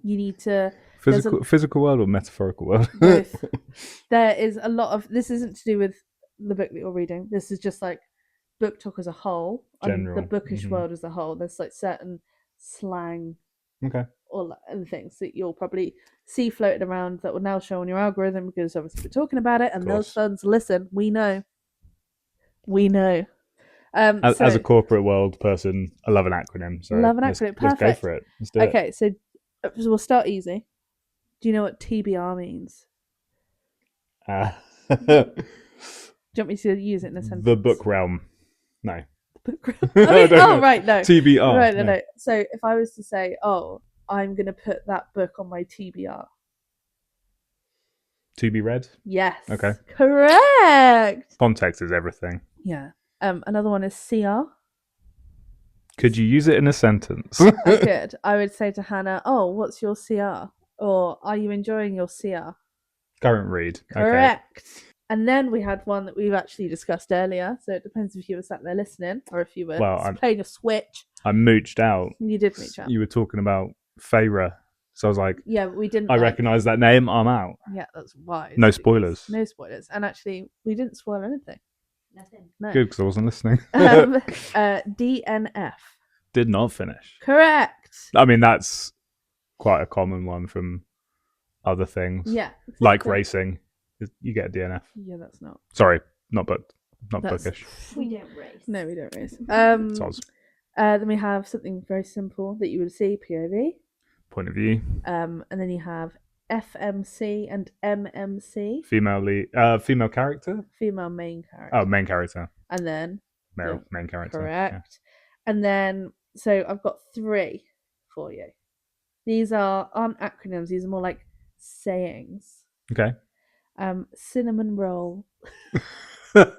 you need to physical world or metaphorical world. Both. There is a lot of this. Isn't to do with the book that you're reading. This is just like BookTok as a whole, general, and the bookish world as a whole. There's like certain slang, all the things that you'll probably see floated around that will now show on your algorithm because obviously we're talking about it and those funds listen. We know. As a corporate world person, I love an acronym. So love an acronym. Let's go Perfect. for it. Let's do it. Okay, so we'll start easy. Do you know what TBR means? Do you want me to use it in a sentence? The book realm. No. The book realm. Right, no. TBR. Right, no. So if I was to say, I'm going to put that book on my TBR. To be read? Yes. Okay. Correct. Context is everything. Yeah. Another one is CR. Could you use it in a sentence? I could. I would say to Hannah, what's your CR? Or are you enjoying your CR? Current read. Correct. Okay. And then we had one that we've actually discussed earlier. So it depends if you were sat there listening or if you were playing a Switch. I mooched out. You did mooch out. You were talking about Feyre. So I was like, yeah, but we didn't. I recognise that name. I'm out. Yeah, that's wise. No spoilers. No spoilers. And actually, we didn't spoil anything. Nothing. No. Good, because I wasn't listening. DNF. Did not finish. Correct. I mean, that's quite a common one from other things. Yeah. Exactly. Like racing. You get a DNF. Yeah, that's not. Sorry, not booked. Not bookish. We don't race. No, we don't race. Soz. Then we have something very simple that you would see, POV. Point of view. And then you have FMC and MMC. Female character? Female main character. Oh, main character. And then Main character. Correct. Yeah. And then so I've got 3 for you. These aren't acronyms, these are more like sayings. Okay. Cinnamon roll. The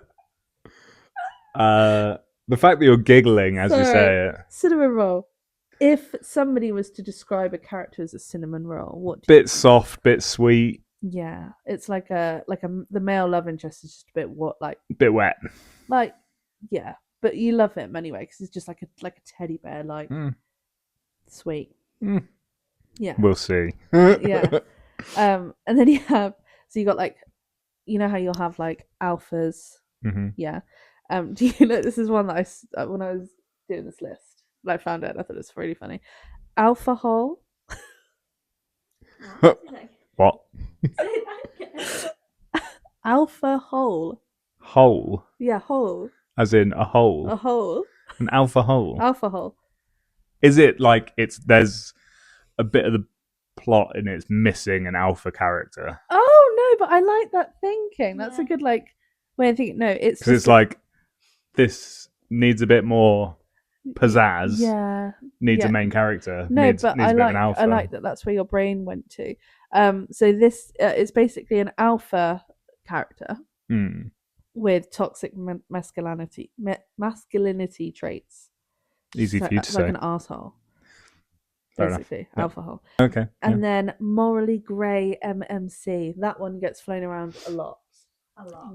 fact that you're giggling as you say it. Cinnamon roll. If somebody was to describe a character as a cinnamon roll, what? Bit soft, bit sweet. Yeah, it's like the male love interest is just a bit bit wet. Like, yeah, but you love him anyway because it's just like a teddy bear, like sweet. Mm. Yeah, we'll see. Yeah, and then you got like, you know how you'll have like alphas. Mm-hmm. Yeah. Do you know this is one that I when I was doing this list, I found it and I thought it was really funny. Alpha hole. What? Alpha hole. Hole. Yeah, hole. As in a hole. A hole. An alpha hole. Alpha hole. Is it like there's a bit of the plot and it's missing an alpha character? Oh no, but I like that thinking. That's a good way of thinking. No, it's because it's like this needs a bit more pizzazz. Yeah, needs a main character. No, needs but a bit of an alpha. I like that. That's where your brain went to. So this is basically an alpha character with toxic masculinity traits. Easy for you to say. Like an arsehole. Basically, alpha hole. Okay. And then morally grey MMC. That one gets flown around a lot.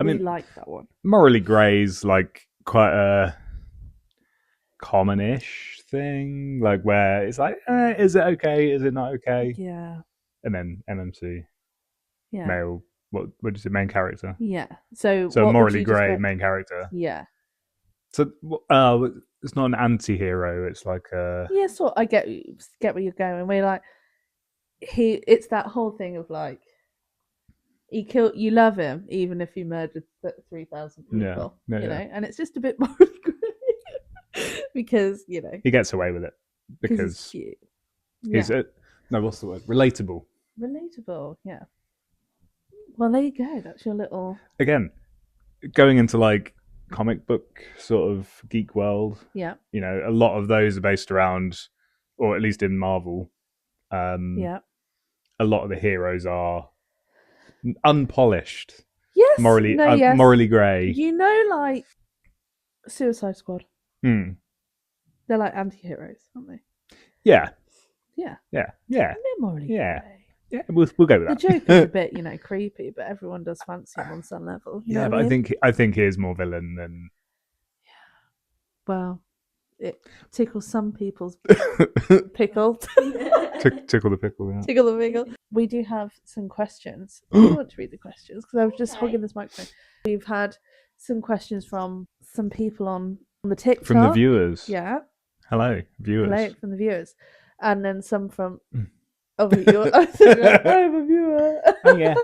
I mean, like that one. Morally grey's like quite a common-ish thing, like where it's like, is it okay? Is it not okay? Yeah. And then MMC. Yeah. Male. What would you say? Main character. Yeah. So morally grey main character. Yeah. So it's not an anti-hero. It's like a. Yeah. So I get where you're going. We're like, it's that whole thing of like. You love him even if he murdered 3,000 people, you know, and it's just a bit more because he gets away with it because he's cute. He's what's the word? Relatable, yeah. Well, there you go. That's your little again going into like comic book sort of geek world. Yeah, a lot of those are based around, or at least in Marvel. Yeah, a lot of the heroes are unpolished, morally grey. Like Suicide Squad. They're like anti-heroes, aren't they? Yeah. They're morally grey. Yeah, we'll go with that. The Joker's a bit, creepy, but everyone does fancy him on some level. Yeah, but I think he is more villain than. Yeah. Well, it tickles some people's pickle. Tickle the pickle. Yeah. Tickle the pickle. We do have some questions. Do you want to read the questions? Because I was just hogging this microphone. We've had some questions from some people on the TikTok. From the viewers. Yeah. Hello, viewers. Hello from the viewers. and then some from. Oh, you're. I'm a viewer. Oh yeah.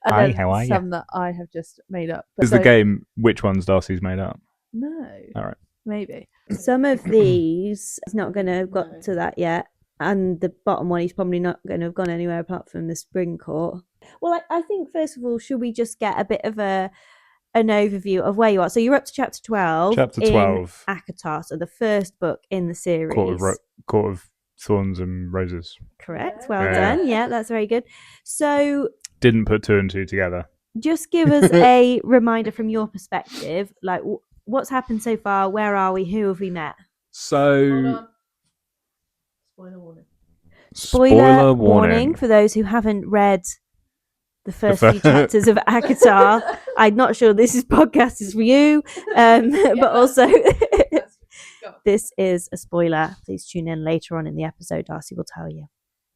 And Hi, then how are some that I have just made up. But Is the game which ones Darcy's made up? No. All right. Maybe. Some of these, he's not going to have got to that yet. And the bottom one, he's probably not going to have gone anywhere apart from the spring court. Well, I think, first of all, should we just get a bit of an overview of where you are? So you're up to chapter 12. Chapter 12. In ACOTAR, so the first book in the series. Court of Thorns and Roses. Correct. Well done. Yeah, that's very good. So... Didn't put 2 and 2 together. Just give us a reminder from your perspective, like what's happened so far, where are we, who have we met? So... Spoiler warning. Spoiler warning for those who haven't read the first few chapters of ACOTAR. I'm not sure this podcast is for you, but also this is a spoiler. Please tune in later on in the episode. Darcy will tell you.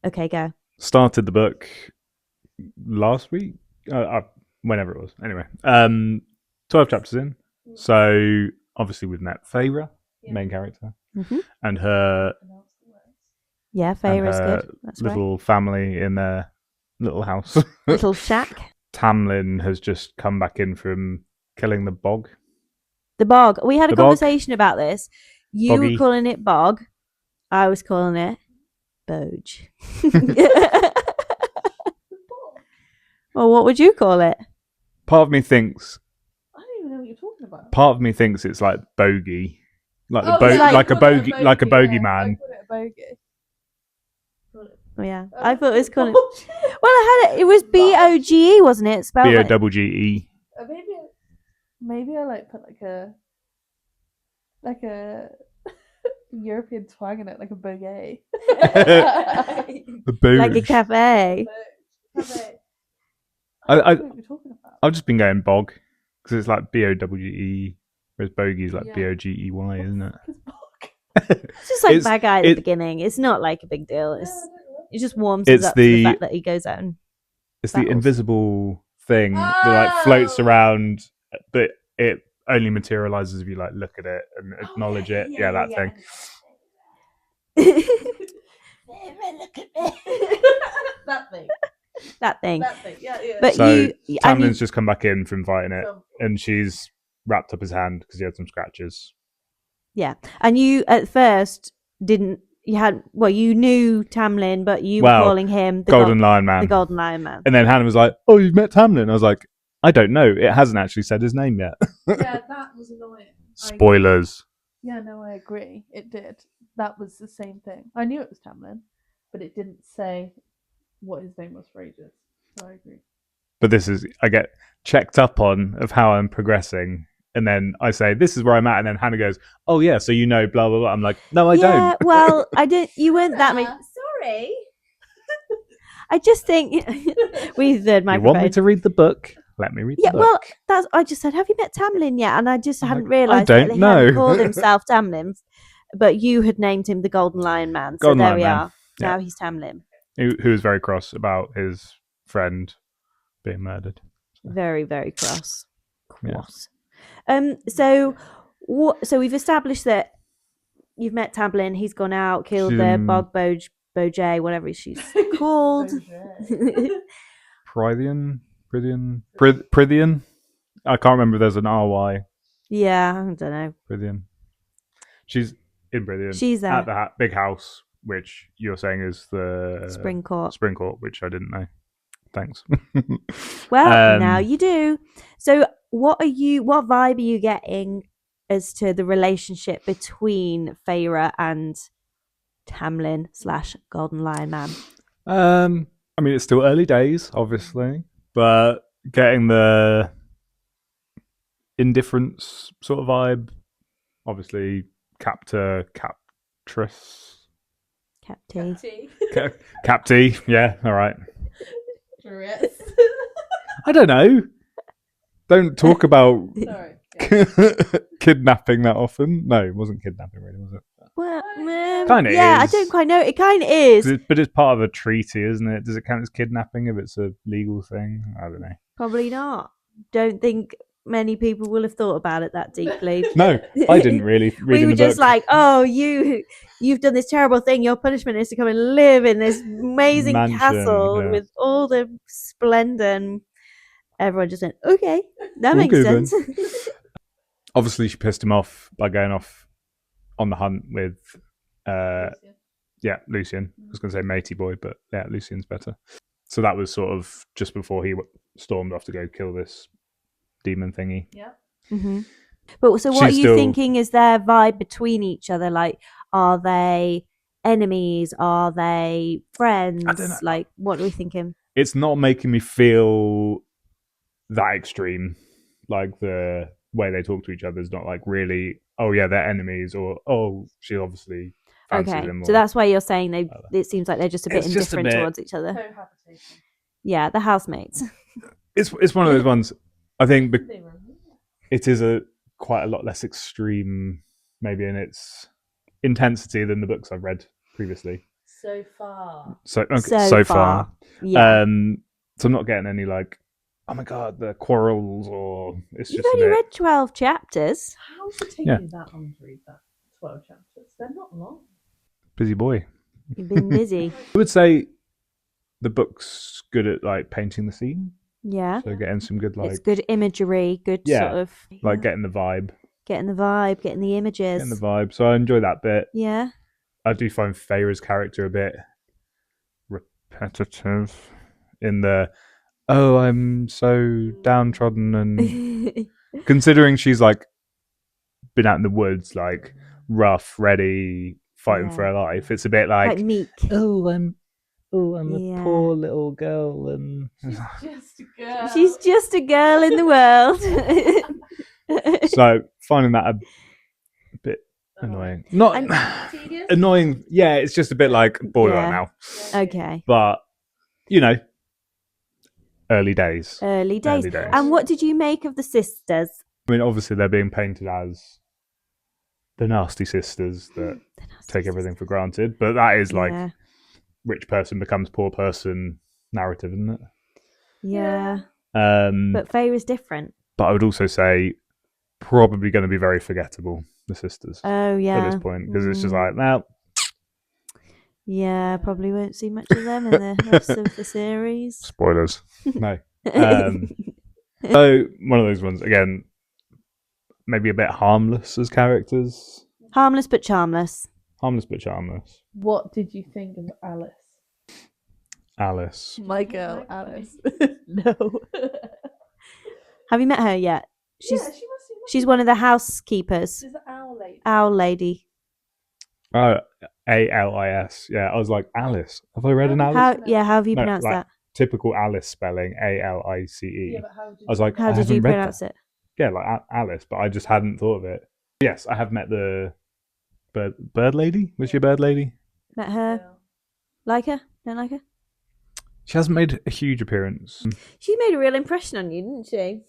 Okay, go. Started the book last week, whenever it was. Anyway, 12 chapters in. So obviously we've met Feyre, main character, and her. Yeah, Feyre's good. That's little family in their little house. Little shack. Tamlin has just come back in from killing the bog. The bog. We had a conversation about this. You Boggy. were calling it bog. I was calling it boge. Well, what would you call it? Part of me thinks. I don't even know what you're talking about. Part of me thinks it's like bogey, like Oh, like a bogey, like a bogey man. I call it a bogey. Oh, yeah, I thought it was calling. Well, I had it. It was BOGE, wasn't it? Spelled BOGGE. Maybe I like put like a European twang in it, like a bogey. The booge. Like a cafe. I've just been going bog because it's like BOGGE, whereas bogey's like BOGEY, isn't it? It's just like bad guy at the beginning. It's not like a big deal. It just warms us up to the fact that he goes out and it's battles. The invisible thing that like floats around, but it only materializes if you like look at it and acknowledge it. Yeah, that thing. That thing. Yeah. But so Tamlin's just come back in from fighting it, and she's wrapped up his hand because he had some scratches. Yeah, and you at first didn't. You knew Tamlin, but you were calling him the Golden Lion Man. The Golden Lion Man. And then Hannah was like, "Oh, you've met Tamlin." I was like, "I don't know. It hasn't actually said his name yet." Yeah, that was annoying. Spoilers. Yeah, no, I agree. It did. That was the same thing. I knew it was Tamlin, but it didn't say what his name was for ages. So I agree. But I get checked up on of how I'm progressing. And then I say, this is where I'm at. And then Hannah goes, oh, yeah, so you know, blah, blah, blah. I'm like, no, I don't. Yeah, well, I didn't. You weren't that much. Sorry. I just think we third microphone. You want me to read the book? Let me read the book. Yeah, well, I just said, have you met Tamlin yet? And I just hadn't realised that he hadn't called himself Tamlin. But you had named him the Golden Lion Man. So there we are. Yeah. Now he's Tamlin. Who was very cross about his friend being murdered. So. Very, very cross. Cross. Yeah. So we've established that you've met Tamlin. He's gone out, killed the bog boge, whatever she's called. Prythian. I can't remember if there's an RY. Yeah, I don't know. Prythian. She's in Prythian. She's there. At the big house, which you're saying is the Spring Court, which I didn't know. Thanks. Well, now you do. So what vibe are you getting as to the relationship between Feyre and Tamlin / Golden Lion Man? I mean, it's still early days, obviously, but getting the indifference sort of vibe. Obviously, captress. Captee. Yeah, all right. I don't know. Don't talk about kidnapping that often. No, it wasn't kidnapping, really, was it? Well, kind of yeah, is. I don't quite know. It kind of is. But it's part of a treaty, isn't it? Does it count as kidnapping if it's a legal thing? I don't know. Probably not. Don't think many people will have thought about it that deeply. No, I didn't really read We in were the just book. like, oh, you've done this terrible thing. Your punishment is to come and live in this amazing Mansion, castle yeah. with all the splendor. And everyone just went, okay, that makes Okay, then. sense. Obviously, she pissed him off by going off on the hunt with, Lucian. I was going to say matey boy, but yeah, Lucian's better. So that was sort of just before he stormed off to go kill this demon thingy. Yeah. Mm-hmm. But so what She's are you still- thinking is their vibe between each other? Like, are they enemies? Are they friends? I don't know. Like, what are we thinking? It's not making me feel that extreme. Like the way they talk to each other is not like really, oh yeah, they're enemies, or oh, she obviously fancies Okay, him. so that's why you're saying Other. it seems like they're just a bit It's just a indifferent bit- towards each other. Cohabitation. Yeah, the housemates. It's one of those ones. I think it is quite a lot less extreme, maybe in its intensity than the books I've read previously. So far. So far. Yeah. So I'm not getting any like, oh my god, the quarrels, or it's You've just only a bit, read 12 chapters. How's it taking Yeah. you that long to read that? 12 chapters. They're not long. busy boy. You've been busy. I would say the book's good at like painting the scene, Yeah. so getting some good like It's good imagery, good Yeah, sort of like getting the vibe, getting the vibe, getting the images. getting the vibe. So I enjoy that bit. Yeah. I do find Feyre's character a bit repetitive in the, oh, I'm so downtrodden, and considering she's like been out in the woods, like rough, ready, fighting for Yeah. her life, it's a bit like, meek. oh, I'm Yeah. a poor little girl, and Just a girl. She's just a girl in the world. so finding that a bit annoying. Not Tedious? annoying. Yeah, it's just a bit like borderline Yeah. now. Okay. But early days. Early days. Early days. And what did you make of the sisters? I mean, obviously they're being painted as the nasty sisters that take everything for granted, but that is like Yeah. rich person becomes poor person narrative, isn't it? Yeah. But But Feyre's different. I would also say probably going to be very forgettable, the sisters, Oh yeah. at this point, because it's just like, now. Yeah, probably won't see much of them in the rest of the series. Spoilers. No. So one of those ones again, maybe a bit harmless as characters. Harmless but charmless. Harmless but charmless. What did you think of Alice? Alice. My girl, Alice. No. Have you met her yet? She's one of the housekeepers. She's an owl lady. Owl lady. Oh, ALIS. Yeah, I was like, Alice. Have I read an Alice? How have you No, pronounced like, that? Typical Alice spelling, ALICE. Yeah, but how did I was like, How I did you haven't read pronounce that. it? Yeah, like Alice, but I just hadn't thought of it. Yes, I have met the bird lady. Was she a bird lady? Met her? Like her? Don't like her? She hasn't made a huge appearance. She made a real impression on you, didn't she?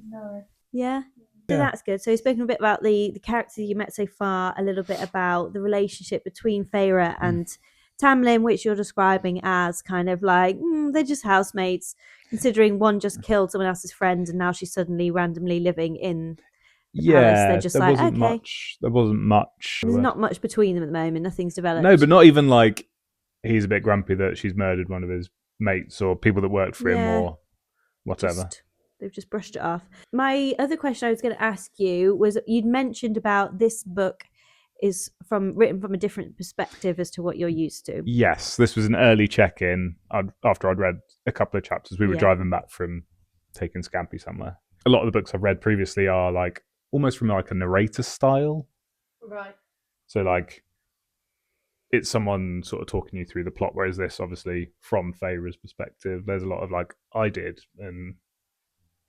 No. Yeah. So Yeah. that's good. So we've spoken a bit about the characters you met so far, a little bit about the relationship between Feyre and Tamlin, which you're describing as kind of like, they're just housemates, considering one just killed someone else's friend and now she's suddenly randomly living in the palace. They're just there like, wasn't okay. much. There wasn't much. There's not much between them at the moment. Nothing's developed. No, but not even like he's a bit grumpy that she's murdered one of his mates or people that worked for him Yeah. or whatever. They've just brushed it off. My other question I was going to ask you was, you'd mentioned about this book is written from a different perspective as to what you're used to. Yes, this was an early check-in. After I'd read a couple of chapters, we were Yeah. driving back from taking Scampy somewhere. A lot of the books I've read previously are like almost from like a narrator style. Right. So like it's someone sort of talking you through the plot, whereas this obviously from Feyre's perspective, there's a lot of like I did, and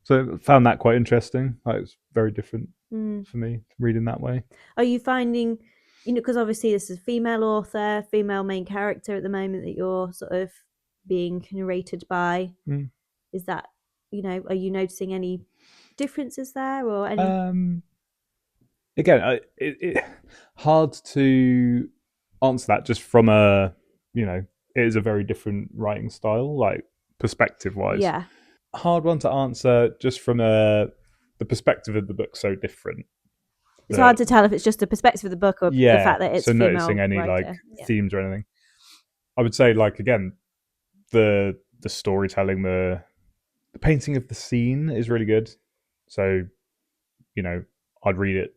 so I found that quite interesting. Like it's very different for me reading that way. Are you finding, because obviously this is a female author, female main character at the moment that you're sort of being narrated by. Is that, are you noticing any differences there or any? Again, it hard to answer that just from a, it is a very different writing style, like perspective wise. Yeah. Hard one to answer just from a the perspective of the book's so different. It's hard to tell if it's just the perspective of the book or the fact that it's so female noticing any writer. like themes or anything. I would say, like, again, the storytelling, the painting of the scene is really good. So, you know, I'd read it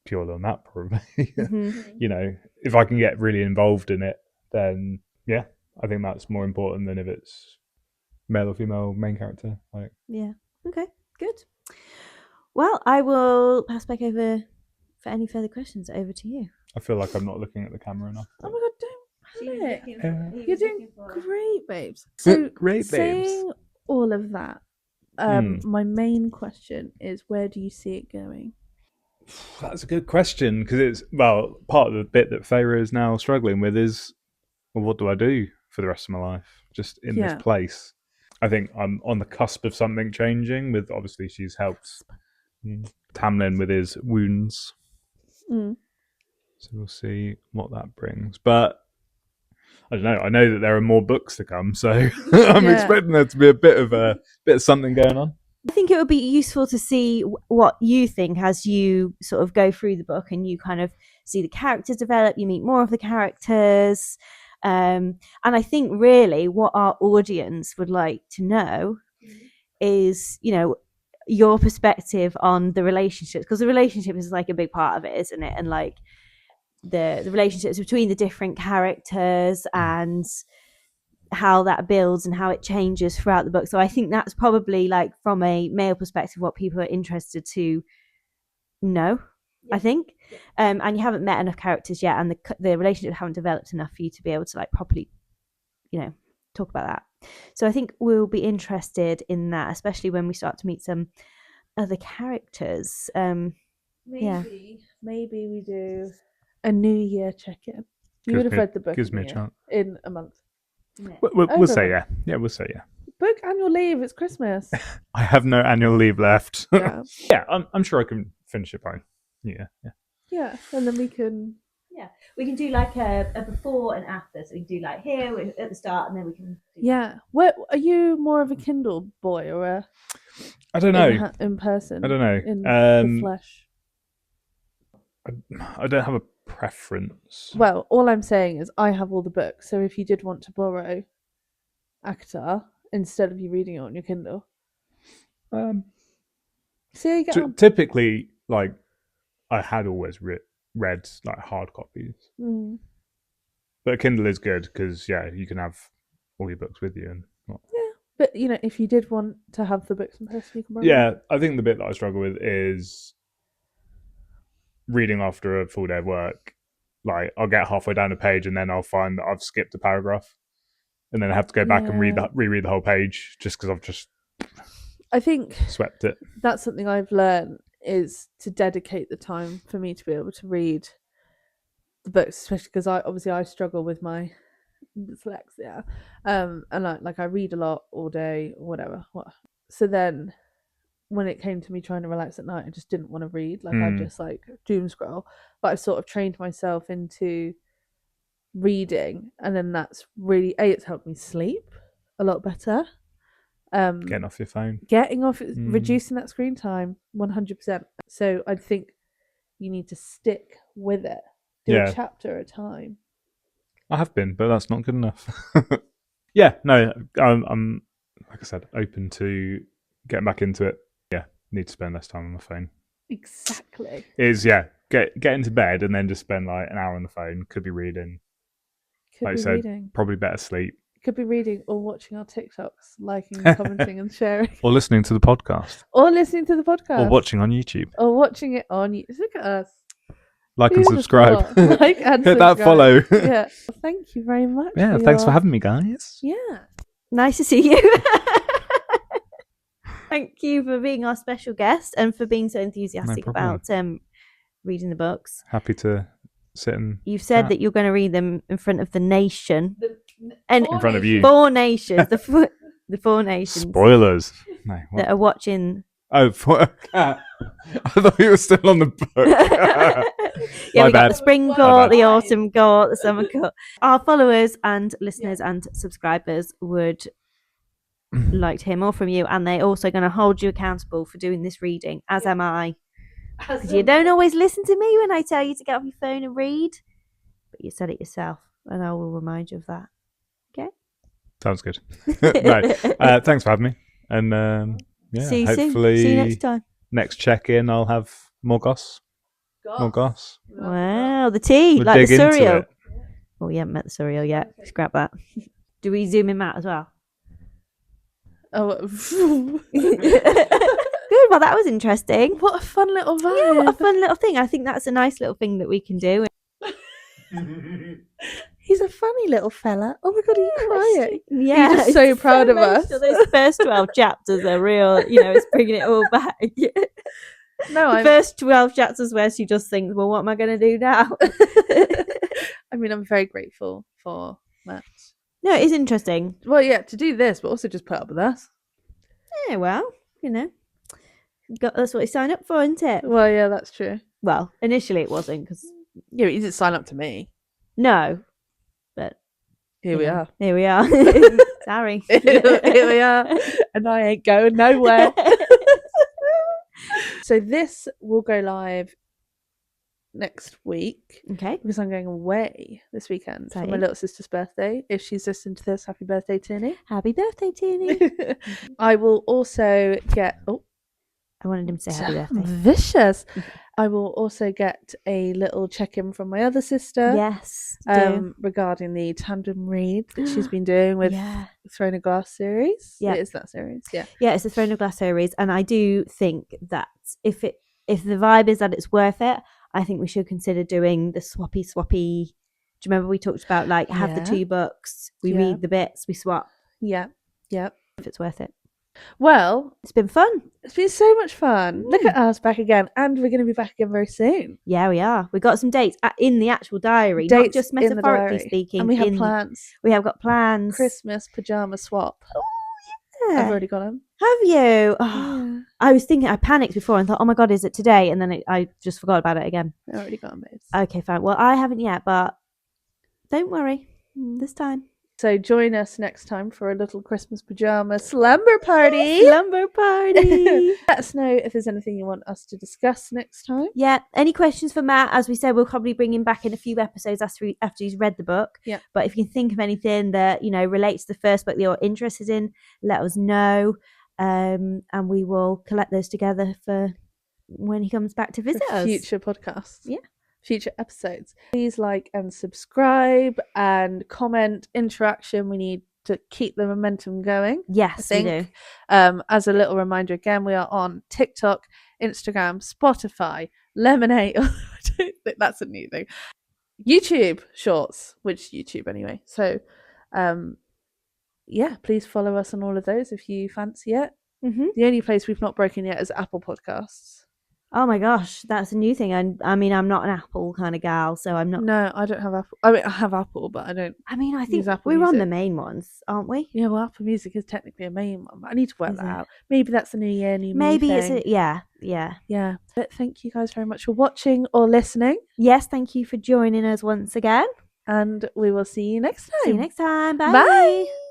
purely on that, probably. You know, if I can get really involved in it, then yeah, I think that's more important than if it's male or female main character. Like, yeah. Okay. Good. Well, I will pass back over for any further questions. Over to you. I feel like I'm not looking at the camera enough. Oh my god, don't panic. You're doing great, babes. So, great, babes. Saying all of that, my main question is, where do you see it going? That's a good question, because it's, well, part of the bit that Feyre is now struggling with is, well, what do I do for the rest of my life, just in this place? I think I'm on the cusp of something changing. With, obviously, she's helped Tamlin with his wounds, so we'll see what that brings. But I don't know. I know that there are more books to come, so I'm expecting there to be a bit of something going on. I think it would be useful to see what you think as you sort of go through the book and you kind of see the characters develop, you meet more of the characters. And I think really what our audience would like to know is, you know, your perspective on the relationships, because the relationship is like a big part of it, isn't it? And like the relationships between the different characters and how that builds and how it changes throughout the book. So I think that's probably, like, from a male perspective, what people are interested to know. I think, and you haven't met enough characters yet, and the relationships haven't developed enough for you to be able to, like, properly, you know, talk about that. So I think we'll be interested in that, especially when we start to meet some other characters. Maybe we do a New Year check-in. You would have read the book. Gives me a chance in a month. We'll say yeah. Yeah, we'll say yeah. Book annual leave. It's Christmas. I have no annual leave left. Yeah, I'm sure I can finish it by. Yeah, and then we can. Yeah, we can do like a before and after. So we can do like here at the start, and then we can. What are you, more of a Kindle boy or a? I don't know. In person. I don't know. In the flesh. I don't have a preference. Well, all I'm saying is I have all the books. So if you did want to borrow ACOTAR instead of you reading it on your Kindle, see how you get on. Typically, like, I had always read like hard copies, but a Kindle is good because you can have all your books with you and not. Yeah, but you know, if you did want to have the books in person, you can borrow. Yeah, I think the bit that I struggle with is reading after a full day of work. Like, I'll get halfway down a page and then I'll find that I've skipped a paragraph, and then I have to go back and reread the whole page just because I've just. I think swept it. That's something I've learned, is to dedicate the time for me to be able to read the books, especially because I struggle with my dyslexia, and like I read a lot all day or whatever. So then, when it came to me trying to relax at night, I just didn't want to read. Like I just like doom scroll. But I've sort of trained myself into reading, and then that's really it's helped me sleep a lot better. Getting off your phone, reducing that screen time 100%. So I think you need to stick with it. Do a chapter at a time. I have been, but that's not good enough. I'm like I said, open to getting back into it. Need to spend less time on my phone. Exactly. Get into bed and then just spend like an hour on the phone. Could be reading. Reading. Probably better sleep. Could be reading or watching our TikToks, liking, commenting, and sharing. Or listening to the podcast. Or watching on YouTube. Or watching it on YouTube. Look at us. Like and subscribe. Like and hit subscribe. that follow. Yeah. Well, thank you very much. Yeah, thanks for having me, guys. Yeah. Nice to see you. Thank you for being our special guest and for being so enthusiastic about reading the books. Happy to sit and You've said that you're going to read them in front of the nation. In front of you. 4 nations. The 4 nations. Spoilers. No, that are watching. Oh, I thought you were still on the book. We got the spring court, the autumn court, the summer court. Our followers and listeners and subscribers would liked him or from you, and they're also going to hold you accountable for doing this reading, as am I. Because you don't always listen to me when I tell you to get off your phone and read, but you said it yourself, and I will remind you of that. Okay? Sounds good. No, thanks for having me. And See you hopefully soon. See you next time. Next check-in, I'll have more goss. More goss. Wow, the tea, We'll like the dig into cereal. it. Oh, we haven't met the cereal yet. Scrap that. Do we zoom in Matt as well? Oh, Good. Well, that was interesting. what a fun little vibe. Yeah, what a fun little thing. I think that's a nice little thing that we can do. He's a funny little fella. Oh my god, are you crying? Yeah, He's just so proud of us. Those first 12 chapters are real. It's bringing it all back. No, the first 12 chapters where she just thinks, well, what am I going to do now? I mean, I'm very grateful for Matt. No, it is interesting. Well, yeah, to do this, but also just put up with us. Yeah, well, that's what you signed up for, isn't it? Well, yeah, that's true. Well, initially it wasn't, because... Yeah, but you didn't sign up to me. No, but... Here we are. Here we are. Sorry. Here we are. And I ain't going nowhere. So this will go live next week. Okay. Because I'm going away this weekend for my Exciting. little sister's birthday. If she's listening to this, happy birthday, Tierney. Happy birthday, Tierney. I will also get... Oh, I wanted him to say happy birthday. Vicious. I will also get a little check-in from my other sister. Yes. Do. Regarding the tandem read that she's been doing with Throne of Glass series. Yeah. It is that series. Yeah. Yeah, it's the Throne of Glass series, and I do think that if the vibe is that it's worth it, I think we should consider doing the swappy. Do you remember we talked about have the two books, we read the bits, we swap. Yeah. Yeah. If it's worth it. Well, it's been fun. It's been so much fun. Look at us back again, and we're going to be back again very soon. Yeah, we are. We got some dates in the actual diary, not just metaphorically speaking. And we have plans. We have got plans. Christmas pajama swap. Oh, yeah. I've already got them. Have you? Oh, yeah. I was thinking, I panicked before and thought, oh my God, is it today? And then I just forgot about it again. I already got them, babes. Okay, fine. Well, I haven't yet, but don't worry. This time. So join us next time for a little Christmas pajama slumber party. Slumber party. Let us know if there's anything you want us to discuss next time. Yeah. Any questions for Matt? As we said, we'll probably bring him back in a few episodes after he's read the book. Yeah. But if you can think of anything that relates to the first book that you're interested in, let us know, and we will collect those together for when he comes back to visit us. Future podcasts. Yeah. Future episodes. Please like and subscribe and comment. Interaction. We need to keep the momentum going. Yes, we do. As a little reminder, again, we are on TikTok, Instagram, Spotify, Lemonade. I don't think that's a new thing. YouTube Shorts, which YouTube anyway. So, please follow us on all of those if you fancy it. Mm-hmm. The only place we've not broken yet is Apple Podcasts. Oh my gosh, that's a new thing. I mean, I'm not an Apple kind of gal, so I'm not. No, I don't have Apple. I mean, I have Apple, but I don't. I mean, I think Apple we're Music. on the main ones, aren't we? Yeah, well, Apple Music is technically a main one, but I need to work that out. Maybe that's the new year, new Maybe me it's thing. yeah. But thank you guys very much for watching or listening. Yes, thank you for joining us once again, and we will see you next time. See you next time. Bye. Bye.